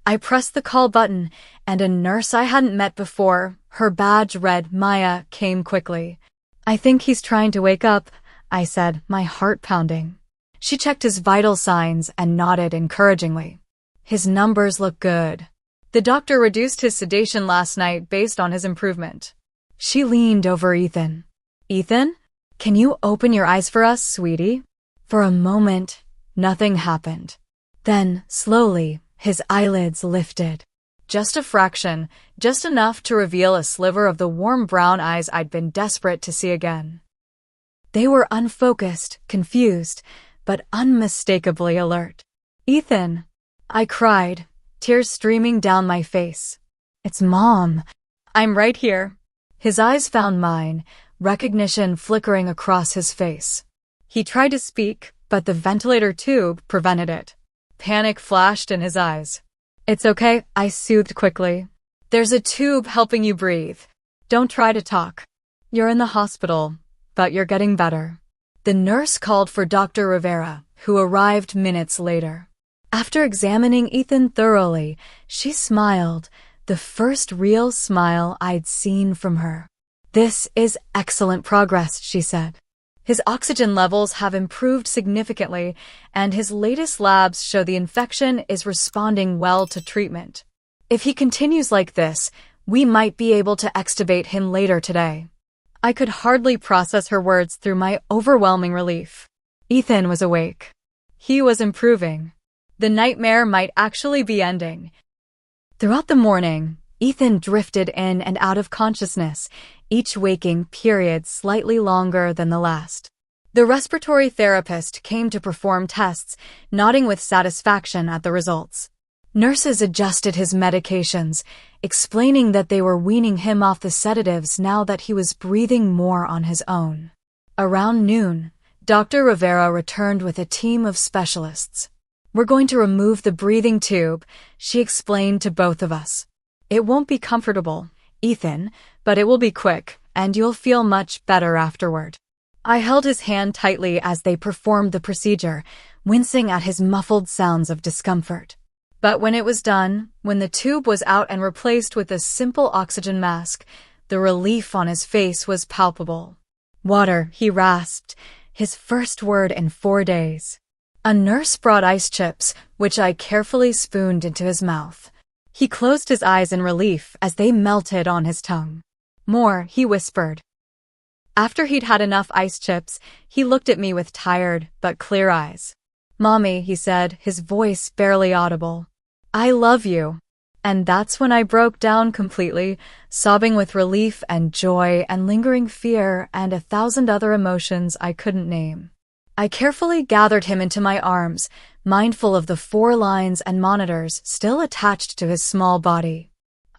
I pressed the call button, and a nurse I hadn't met before, her badge read Maya, came quickly. "I think he's trying to wake up," I said, my heart pounding. She checked his vital signs and nodded encouragingly. "His numbers look good. The doctor reduced his sedation last night based on his improvement." She leaned over Ethan. "Ethan, can you open your eyes for us, sweetie?" For a moment, nothing happened. Then, slowly, his eyelids lifted. Just a fraction, just enough to reveal a sliver of the warm brown eyes I'd been desperate to see again. They were unfocused, confused, but unmistakably alert. "Ethan," I cried, tears streaming down my face. "It's Mom. I'm right here." His eyes found mine, recognition flickering across his face. He tried to speak, but the ventilator tube prevented it. Panic flashed in his eyes. "It's okay," I soothed quickly. "There's a tube helping you breathe. Don't try to talk. You're in the hospital, but you're getting better." The nurse called for Dr. Rivera, who arrived minutes later. After examining Ethan thoroughly, she smiled, the first real smile I'd seen from her. "This is excellent progress," she said. "His oxygen levels have improved significantly, and his latest labs show the infection is responding well to treatment. If he continues like this, we might be able to extubate him later today." I could hardly process her words through my overwhelming relief. Ethan was awake. He was improving. The nightmare might actually be ending. Throughout the morning, Ethan drifted in and out of consciousness, each waking period slightly longer than the last. The respiratory therapist came to perform tests, nodding with satisfaction at the results. Nurses adjusted his medications, explaining that they were weaning him off the sedatives now that he was breathing more on his own. Around noon, Dr. Rivera returned with a team of specialists. "We're going to remove the breathing tube," she explained to both of us. "It won't be comfortable, Ethan, but it will be quick, and you'll feel much better afterward." I held his hand tightly as they performed the procedure, wincing at his muffled sounds of discomfort. But when it was done, when the tube was out and replaced with a simple oxygen mask, the relief on his face was palpable. "Water," he rasped, his first word in 4 days. A nurse brought ice chips, which I carefully spooned into his mouth. He closed his eyes in relief as they melted on his tongue. "More," he whispered. After he'd had enough ice chips, he looked at me with tired but clear eyes. "Mommy," he said, his voice barely audible. "I love you." And that's when I broke down completely, sobbing with relief and joy and lingering fear and 1,000 other emotions I couldn't name. I carefully gathered him into my arms, mindful of the 4 lines and monitors still attached to his small body.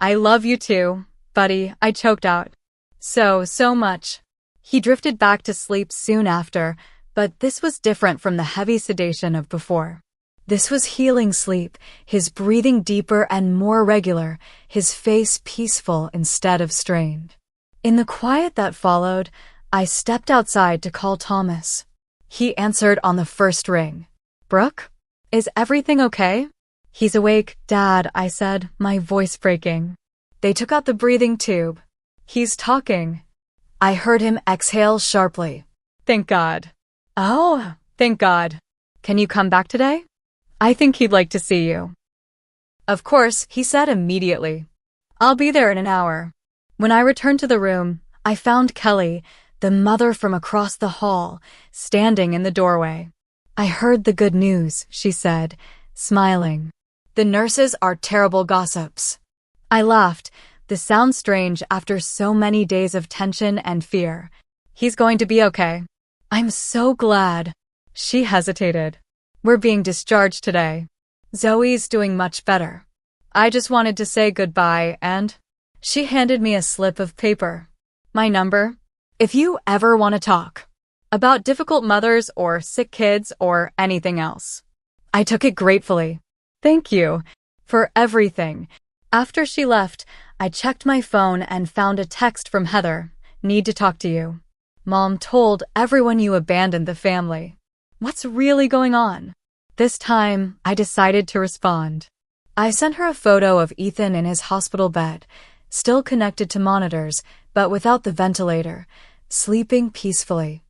"I love you too, buddy," I choked out. So much." He drifted back to sleep soon after, but this was different from the heavy sedation of before. This was healing sleep, his breathing deeper and more regular, his face peaceful instead of strained. In the quiet that followed, I stepped outside to call Thomas. He answered on the first ring. "Brooke? Is everything okay?" "He's awake, Dad," I said, my voice breaking. They took out the breathing tube. "He's talking." I heard him exhale sharply. "Thank God." "Oh, thank God. Can you come back today? I think he'd like to see you." "Of course," he said immediately. "I'll be there in an hour." When I returned to the room, I found Kelly, the mother from across the hall, standing in the doorway. "I heard the good news," she said, smiling. "The nurses are terrible gossips." I laughed. This sounds strange after so many days of tension and fear. "He's going to be okay." "I'm so glad." She hesitated. "We're being discharged today. Zoe's doing much better. I just wanted to say goodbye and..." She handed me a slip of paper. "My number? If you ever want to talk about difficult mothers or sick kids or anything else." I took it gratefully. "Thank you for everything." After she left, I checked my phone and found a text from Heather. "Need to talk to you. Mom told everyone you abandoned the family. What's really going on?" This time, I decided to respond. I sent her a photo of Ethan in his hospital bed, still connected to monitors, but without the ventilator, sleeping peacefully.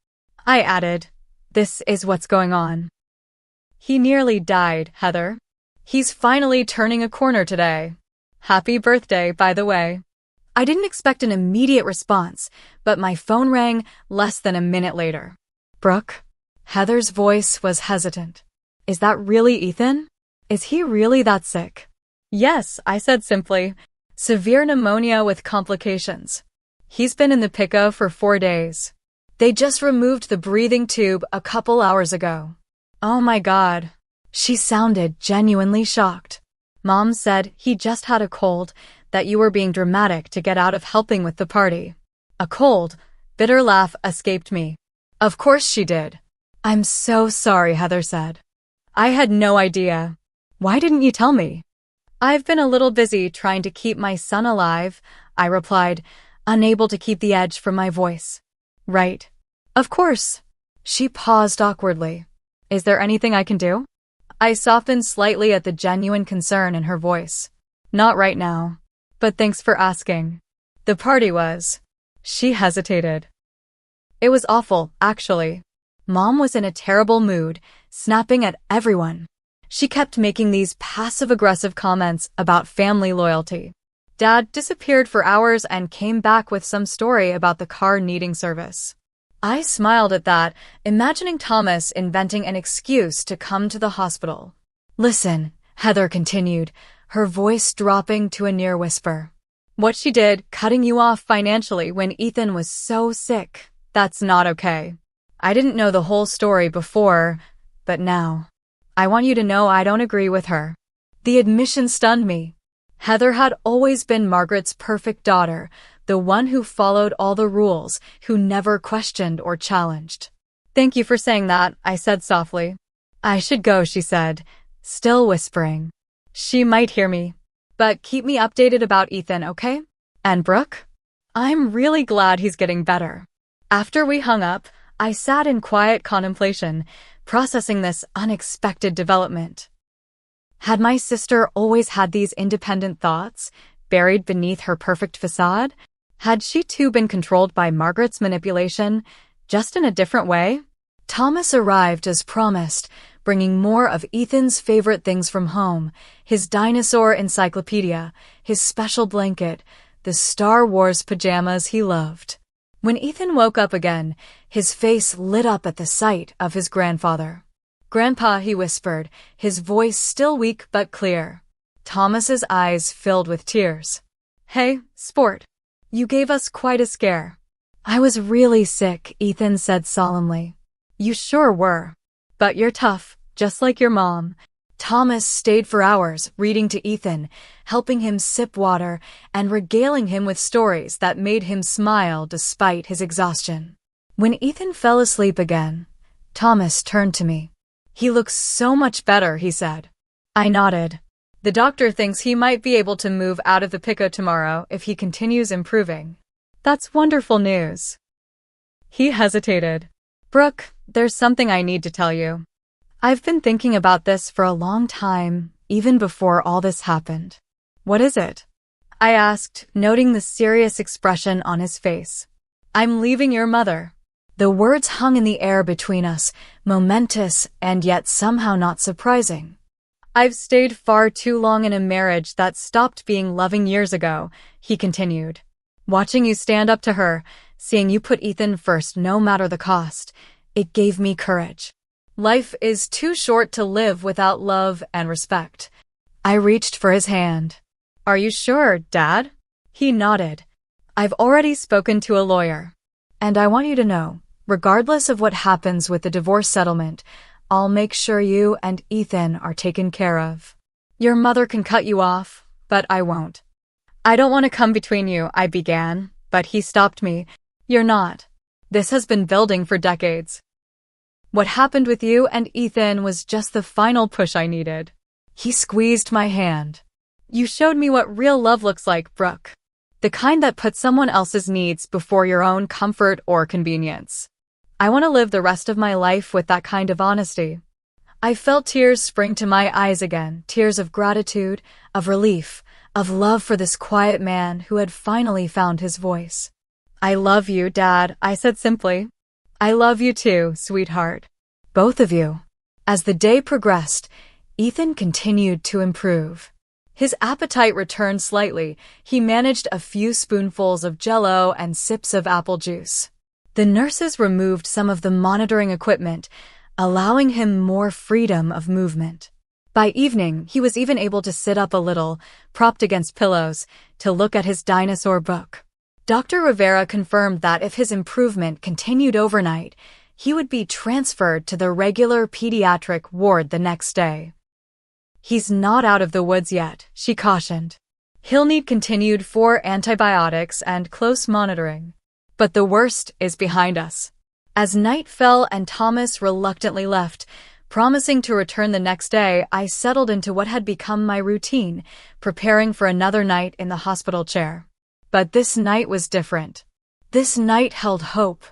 I added, "This is what's going on." "He nearly died, Heather. He's finally turning a corner today. Happy birthday, by the way." I didn't expect an immediate response, but my phone rang less than a minute later. "Brooke?" Heather's voice was hesitant. "Is that really Ethan? Is he really that sick?" "Yes," I said simply. "Severe pneumonia with complications. He's been in the PICO for 4 days. They just removed the breathing tube a couple hours ago." "Oh my God." She sounded genuinely shocked. "Mom said he just had a cold, that you were being dramatic to get out of helping with the party." A cold, bitter laugh escaped me. "Of course she did." "I'm so sorry," Heather said. "I had no idea. Why didn't you tell me?" "I've been a little busy trying to keep my son alive," I replied, unable to keep the edge from my voice. "Right. Of course." She paused awkwardly. "Is there anything I can do?" I softened slightly at the genuine concern in her voice. "Not right now. But thanks for asking." The party was. She hesitated. "It was awful, actually. Mom was in a terrible mood, snapping at everyone. She kept making these passive-aggressive comments about family loyalty. Dad disappeared for hours and came back with some story about the car needing service." I smiled at that, imagining Thomas inventing an excuse to come to the hospital. "Listen," Heather continued, her voice dropping to a near whisper. "What she did, cutting you off financially when Ethan was so sick, that's not okay. I didn't know the whole story before, but now. I want you to know I don't agree with her." The admission stunned me. Heather had always been Margaret's perfect daughter, the one who followed all the rules, who never questioned or challenged. "Thank you for saying that," I said softly. "I should go," she said, still whispering. "She might hear me. But keep me updated about Ethan, okay? And Brooke? I'm really glad he's getting better." After we hung up, I sat in quiet contemplation, processing this unexpected development. Had my sister always had these independent thoughts, buried beneath her perfect facade? Had she too been controlled by Margaret's manipulation, just in a different way? Thomas arrived as promised, bringing more of Ethan's favorite things from home, his dinosaur encyclopedia, his special blanket, the Star Wars pajamas he loved. When Ethan woke up again, his face lit up at the sight of his grandfather. "Grandpa," he whispered, his voice still weak but clear. Thomas's eyes filled with tears. "Hey, sport. You gave us quite a scare." "I was really sick," Ethan said solemnly. "You sure were. But you're tough, just like your mom." Thomas stayed for hours, reading to Ethan, helping him sip water, and regaling him with stories that made him smile despite his exhaustion. When Ethan fell asleep again, Thomas turned to me. "He looks so much better," he said. I nodded. "The doctor thinks he might be able to move out of the PICO tomorrow if he continues improving." "That's wonderful news." He hesitated. "Brooke, there's something I need to tell you. I've been thinking about this for a long time, even before all this happened." "What is it?" I asked, noting the serious expression on his face. "I'm leaving your mother." The words hung in the air between us, momentous and yet somehow not surprising. "I've stayed far too long in a marriage that stopped being loving years ago," he continued. "Watching you stand up to her, seeing you put Ethan first no matter the cost, it gave me courage. Life is too short to live without love and respect." I reached for his hand. "Are you sure, Dad?" He nodded. "I've already spoken to a lawyer. And I want you to know, regardless of what happens with the divorce settlement, I'll make sure you and Ethan are taken care of. Your mother can cut you off, but I won't." "I don't want to come between you," I began, but he stopped me. "You're not. This has been building for decades. What happened with you and Ethan was just the final push I needed." He squeezed my hand. "You showed me what real love looks like, Brooke. The kind that puts someone else's needs before your own comfort or convenience. I want to live the rest of my life with that kind of honesty." I felt tears spring to my eyes again, tears of gratitude, of relief, of love for this quiet man who had finally found his voice. "I love you, Dad," I said simply. "I love you too, sweetheart. Both of you." As the day progressed, Ethan continued to improve. His appetite returned slightly. He managed a few spoonfuls of Jell-O and sips of apple juice. The nurses removed some of the monitoring equipment, allowing him more freedom of movement. By evening, he was even able to sit up a little, propped against pillows, to look at his dinosaur book. Dr. Rivera confirmed that if his improvement continued overnight, he would be transferred to the regular pediatric ward the next day. "He's not out of the woods yet," she cautioned. "He'll need continued 4 antibiotics and close monitoring. But the worst is behind us." As night fell and Thomas reluctantly left, promising to return the next day, I settled into what had become my routine, preparing for another night in the hospital chair. But this night was different. This night held hope.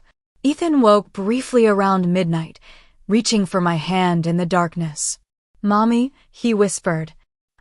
Ethan woke briefly around midnight, reaching for my hand in the darkness. "Mommy," he whispered.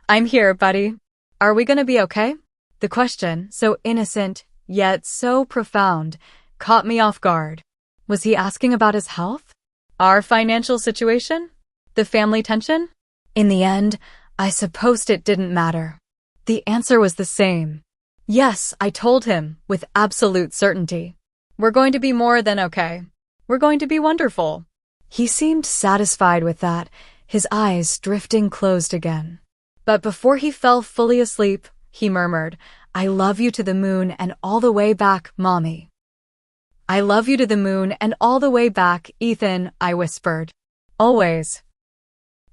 "I'm here, buddy. Are we gonna be okay?" The question, so innocent, yet so profound, caught me off guard. Was he asking about his health? Our financial situation? The family tension? In the end, I supposed it didn't matter. The answer was the same. Yes, I told him, with absolute certainty. "We're going to be more than okay. We're going to be wonderful." He seemed satisfied with that, his eyes drifting closed again. But before he fell fully asleep, he murmured, "I love you to the moon and all the way back, Mommy." "I love you to the moon and all the way back, Ethan," I whispered. "Always."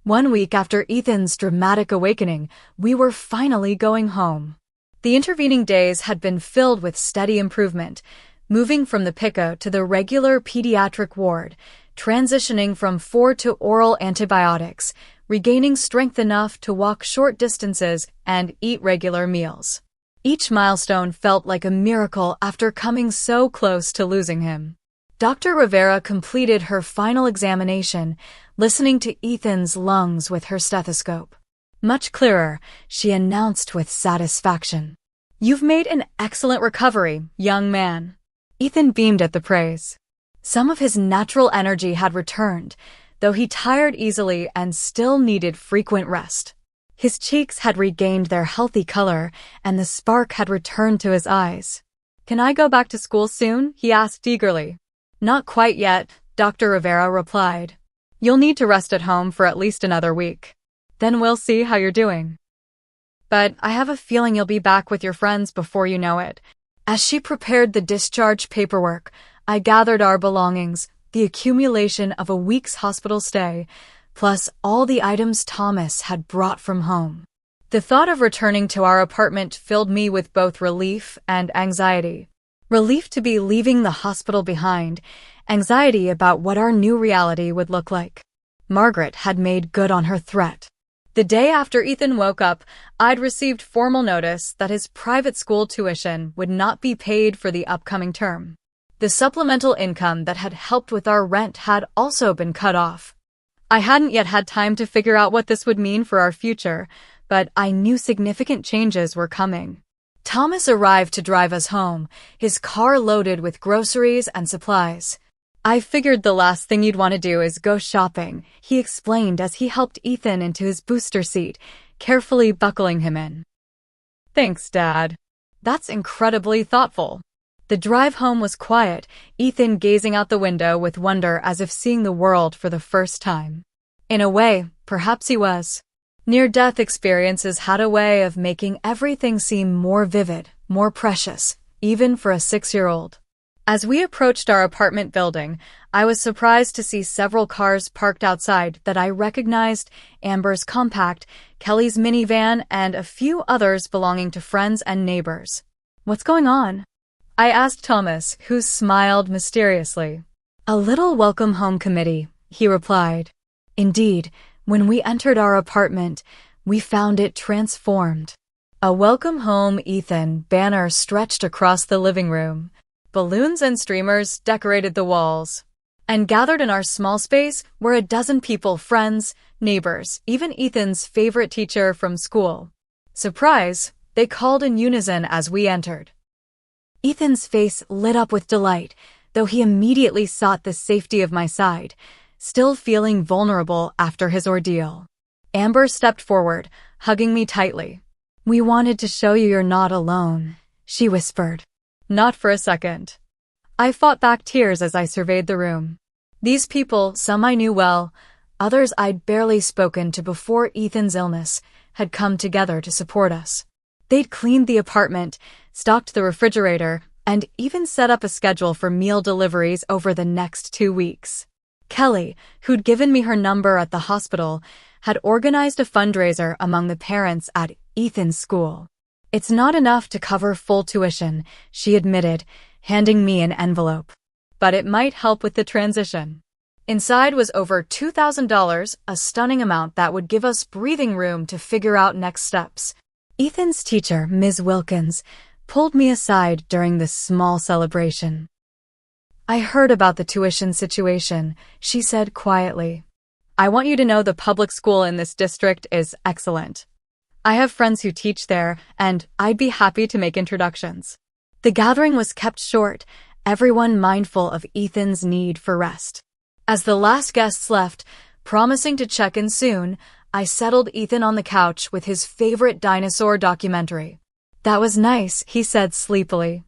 1 week after Ethan's dramatic awakening, we were finally going home. The intervening days had been filled with steady improvement, moving from the PICO to the regular pediatric ward, transitioning from 4 to oral antibiotics, regaining strength enough to walk short distances and eat regular meals. Each milestone felt like a miracle after coming so close to losing him. Dr. Rivera completed her final examination, listening to Ethan's lungs with her stethoscope. Much clearer, she announced with satisfaction, "You've made an excellent recovery, young man." Ethan beamed at the praise. Some of his natural energy had returned, though he tired easily and still needed frequent rest. His cheeks had regained their healthy color, and the spark had returned to his eyes. "Can I go back to school soon?" he asked eagerly. "Not quite yet," Dr. Rivera replied. "You'll need to rest at home for at least another week. Then we'll see how you're doing. But I have a feeling you'll be back with your friends before you know it." As she prepared the discharge paperwork, I gathered our belongings, the accumulation of a week's hospital stay, plus all the items Thomas had brought from home. The thought of returning to our apartment filled me with both relief and anxiety. Relief to be leaving the hospital behind, anxiety about what our new reality would look like. Margaret had made good on her threat. The day after Ethan woke up, I'd received formal notice that his private school tuition would not be paid for the upcoming term. The supplemental income that had helped with our rent had also been cut off. I hadn't yet had time to figure out what this would mean for our future, but I knew significant changes were coming. Thomas arrived to drive us home, his car loaded with groceries and supplies. "I figured the last thing you'd want to do is go shopping," he explained as he helped Ethan into his booster seat, carefully buckling him in. "Thanks, Dad. That's incredibly thoughtful." The drive home was quiet, Ethan gazing out the window with wonder as if seeing the world for the first time. In a way, perhaps he was. Near-death experiences had a way of making everything seem more vivid, more precious, even for a 6-year-old. As we approached our apartment building, I was surprised to see several cars parked outside that I recognized: Amber's compact, Kelly's minivan, and a few others belonging to friends and neighbors. "What's going on?" I asked Thomas, who smiled mysteriously. "A little welcome home committee," he replied. Indeed, when we entered our apartment, we found it transformed. A "Welcome Home, Ethan" banner stretched across the living room. Balloons and streamers decorated the walls. And gathered in our small space were a dozen people, friends, neighbors, even Ethan's favorite teacher from school. Surprise, they called in unison as we entered. Ethan's face lit up with delight, though he immediately sought the safety of my side, still feeling vulnerable after his ordeal. Amber stepped forward, hugging me tightly. "We wanted to show you you're not alone," she whispered. Not for a second. I fought back tears as I surveyed the room. These people, some I knew well, others I'd barely spoken to before Ethan's illness, had come together to support us. They'd cleaned the apartment, stocked the refrigerator, and even set up a schedule for meal deliveries over the next 2 weeks. Kelly, who'd given me her number at the hospital, had organized a fundraiser among the parents at Ethan's school. "It's not enough to cover full tuition," she admitted, handing me an envelope. "But it might help with the transition." Inside was over $2,000, a stunning amount that would give us breathing room to figure out next steps. Ethan's teacher, Ms. Wilkins, pulled me aside during this small celebration. "I heard about the tuition situation," she said quietly. "I want you to know the public school in this district is excellent. I have friends who teach there, and I'd be happy to make introductions." The gathering was kept short, everyone mindful of Ethan's need for rest. As the last guests left, promising to check in soon, I settled Ethan on the couch with his favorite dinosaur documentary. "That was nice," he said sleepily.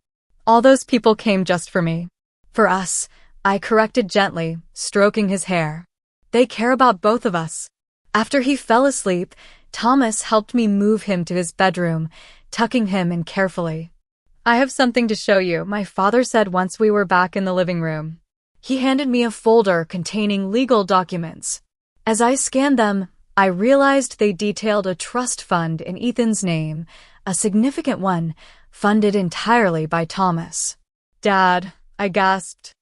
"All those people came just for me." "For us," I corrected gently, stroking his hair. "They care about both of us." After he fell asleep, Thomas helped me move him to his bedroom, tucking him in carefully. "I have something to show you," my father said once we were back in the living room. He handed me a folder containing legal documents. As I scanned them, I realized they detailed a trust fund in Ethan's name, a significant one, funded entirely by Thomas. "Dad," I gasped.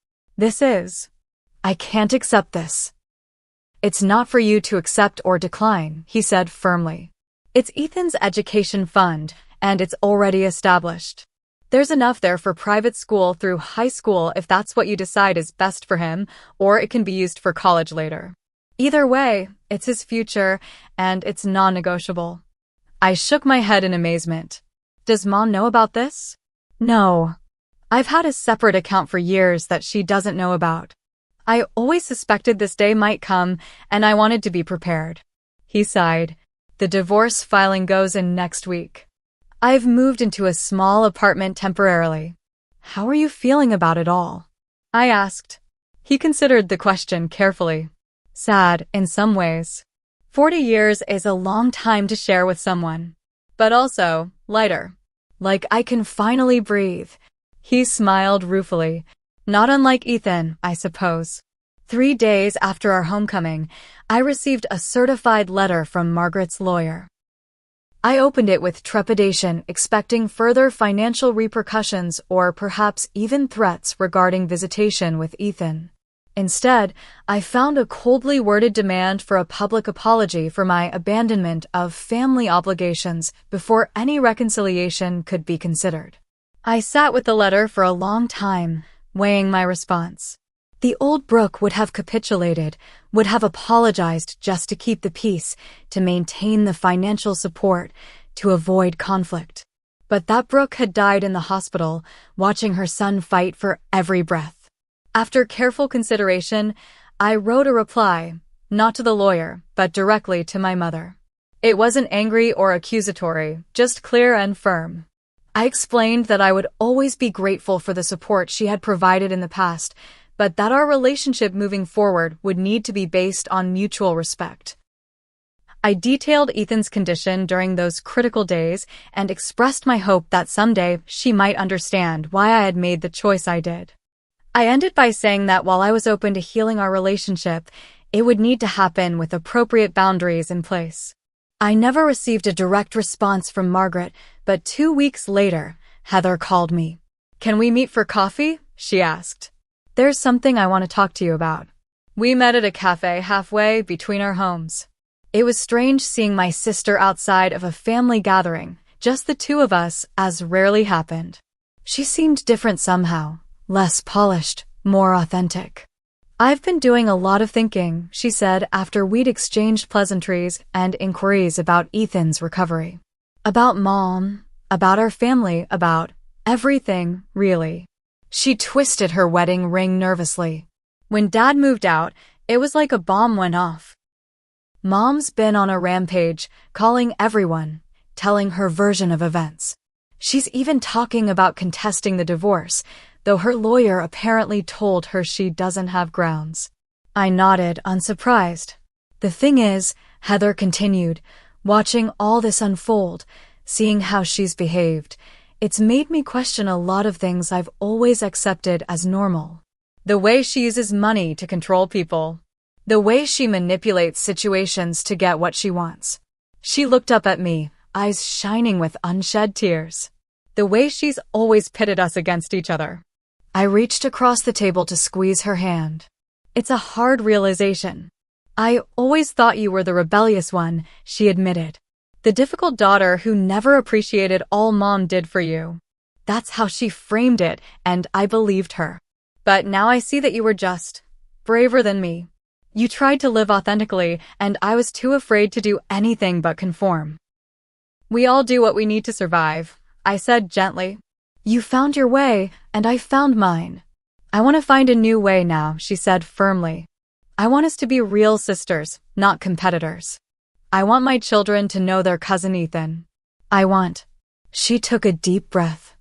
I can't accept this." "It's not for you to accept or decline," he said firmly. "It's Ethan's education fund, and it's already established. There's enough there for private school through high school if that's what you decide is best for him, or it can be used for college later. Either way, it's his future, and it's non-negotiable." I shook my head in amazement. "Does Mom know about this?" "No. I've had a separate account for years that she doesn't know about. I always suspected this day might come, and I wanted to be prepared." He sighed. "The divorce filing goes in next week. I've moved into a small apartment temporarily." "How are you feeling about it all?" I asked. He considered the question carefully. "Sad, in some ways. 40 years is a long time to share with someone. But also, lighter. Like I can finally breathe." He smiled ruefully. "Not unlike Ethan, I suppose." 3 days after our homecoming, I received a certified letter from Margaret's lawyer. I opened it with trepidation, expecting further financial repercussions or perhaps even threats regarding visitation with Ethan. Instead, I found a coldly worded demand for a public apology for my abandonment of family obligations before any reconciliation could be considered. I sat with the letter for a long time, weighing my response. The old Brooke would have capitulated, would have apologized just to keep the peace, to maintain the financial support, to avoid conflict. But that Brooke had died in the hospital, watching her son fight for every breath. After careful consideration, I wrote a reply, not to the lawyer, but directly to my mother. It wasn't angry or accusatory, just clear and firm. I explained that I would always be grateful for the support she had provided in the past, but that our relationship moving forward would need to be based on mutual respect. I detailed Ethan's condition during those critical days and expressed my hope that someday she might understand why I had made the choice I did. I ended by saying that while I was open to healing our relationship, it would need to happen with appropriate boundaries in place. I never received a direct response from Margaret, but 2 weeks later, Heather called me. "Can we meet for coffee?" she asked. "There's something I want to talk to you about." We met at a cafe halfway between our homes. It was strange seeing my sister outside of a family gathering, just the two of us, as rarely happened. She seemed different somehow, less polished, more authentic. I've been doing a lot of thinking, she said after we'd exchanged pleasantries and inquiries about Ethan's recovery. About Mom, about our family, about everything, really. She twisted her wedding ring nervously. When Dad moved out, it was like a bomb went off. Mom's been on a rampage, calling everyone, telling her version of events. She's even talking about contesting the divorce, though her lawyer apparently told her she doesn't have grounds. I nodded, unsurprised. The thing is, Heather continued, watching all this unfold, seeing how she's behaved, it's made me question a lot of things I've always accepted as normal. The way she uses money to control people. The way she manipulates situations to get what she wants. She looked up at me, eyes shining with unshed tears. The way she's always pitted us against each other. I reached across the table to squeeze her hand. It's a hard realization. I always thought you were the rebellious one, she admitted. The difficult daughter who never appreciated all Mom did for you. That's how she framed it, and I believed her. But now I see that you were just braver than me. You tried to live authentically, and I was too afraid to do anything but conform. We all do what we need to survive, I said gently. You found your way, and I found mine. I want to find a new way now, she said firmly. I want us to be real sisters, not competitors. I want my children to know their cousin Ethan. She took a deep breath.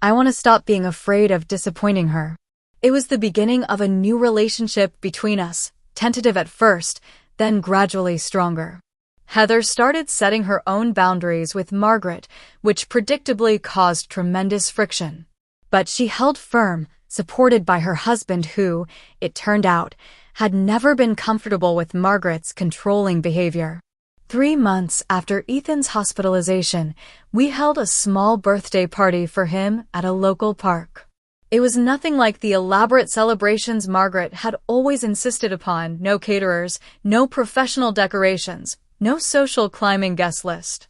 I want to stop being afraid of disappointing her. It was the beginning of a new relationship between us, tentative at first, then gradually stronger. Heather started setting her own boundaries with Margaret, which predictably caused tremendous friction. But she held firm, supported by her husband who, it turned out, had never been comfortable with Margaret's controlling behavior. 3 months after Ethan's hospitalization, we held a small birthday party for him at a local park. It was nothing like the elaborate celebrations Margaret had always insisted upon. No caterers, no professional decorations, no social climbing guest list.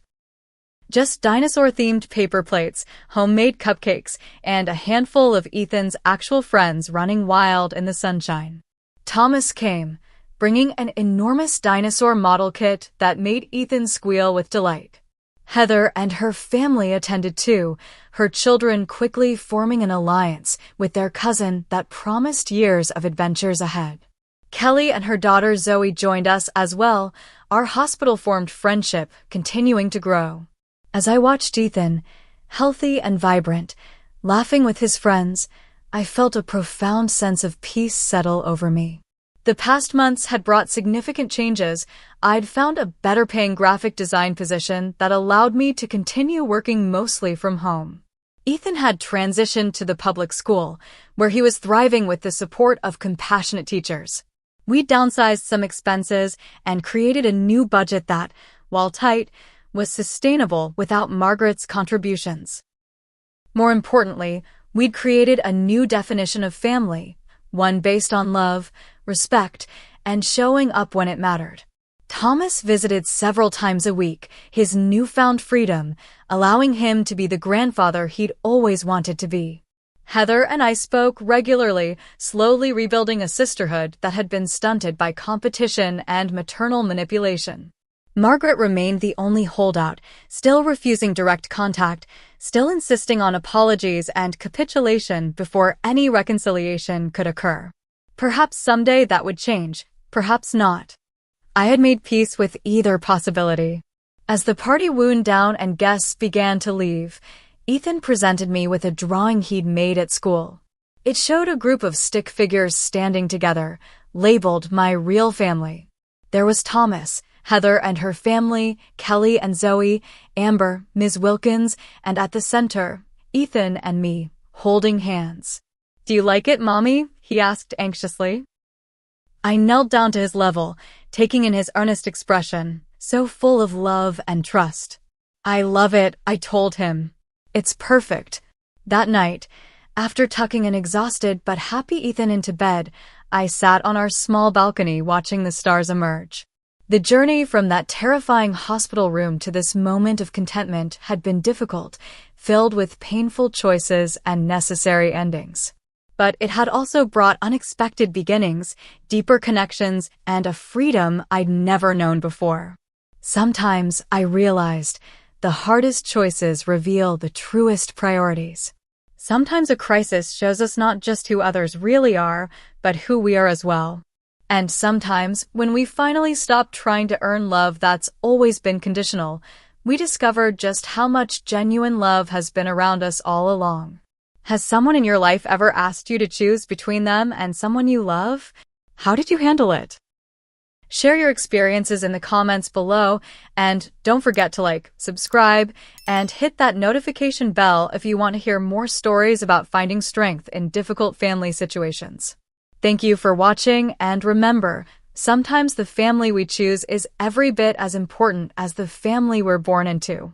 Just dinosaur-themed paper plates, homemade cupcakes, and a handful of Ethan's actual friends running wild in the sunshine. Thomas came, bringing an enormous dinosaur model kit that made Ethan squeal with delight. Heather and her family attended too, her children quickly forming an alliance with their cousin that promised years of adventures ahead. Kelly and her daughter Zoe joined us as well, our hospital-formed friendship continuing to grow. As I watched Ethan, healthy and vibrant, laughing with his friends, I felt a profound sense of peace settle over me. The past months had brought significant changes. I'd found a better-paying graphic design position that allowed me to continue working mostly from home. Ethan had transitioned to the public school, where he was thriving with the support of compassionate teachers. We downsized some expenses and created a new budget that, while tight, was sustainable without Margaret's contributions. More importantly, we'd created a new definition of family, one based on love, respect, and showing up when it mattered. Thomas visited several times a week, his newfound freedom, allowing him to be the grandfather he'd always wanted to be. Heather and I spoke regularly, slowly rebuilding a sisterhood that had been stunted by competition and maternal manipulation. Margaret remained the only holdout, still refusing direct contact, still insisting on apologies and capitulation before any reconciliation could occur. Perhaps someday that would change, perhaps not. I had made peace with either possibility. As the party wound down and guests began to leave, Ethan presented me with a drawing he'd made at school. It showed a group of stick figures standing together, labeled My Real Family. There was Thomas, Heather and her family, Kelly and Zoe, Amber, Ms. Wilkins, and at the center, Ethan and me, holding hands. "Do you like it, Mommy?" he asked anxiously. I knelt down to his level, taking in his earnest expression, so full of love and trust. "I love it," I told him. "It's perfect." That night, after tucking an exhausted but happy Ethan into bed, I sat on our small balcony watching the stars emerge. The journey from that terrifying hospital room to this moment of contentment had been difficult, filled with painful choices and necessary endings. but it had also brought unexpected beginnings, deeper connections, and a freedom I'd never known before. Sometimes I realized the hardest choices reveal the truest priorities. Sometimes a crisis shows us not just who others really are, but who we are as well. And sometimes, when we finally stop trying to earn love that's always been conditional, we discover just how much genuine love has been around us all along. Has someone in your life ever asked you to choose between them and someone you love? How did you handle it? Share your experiences in the comments below, and don't forget to like, subscribe, and hit that notification bell if you want to hear more stories about finding strength in difficult family situations. Thank you for watching, and remember, sometimes the family we choose is every bit as important as the family we're born into.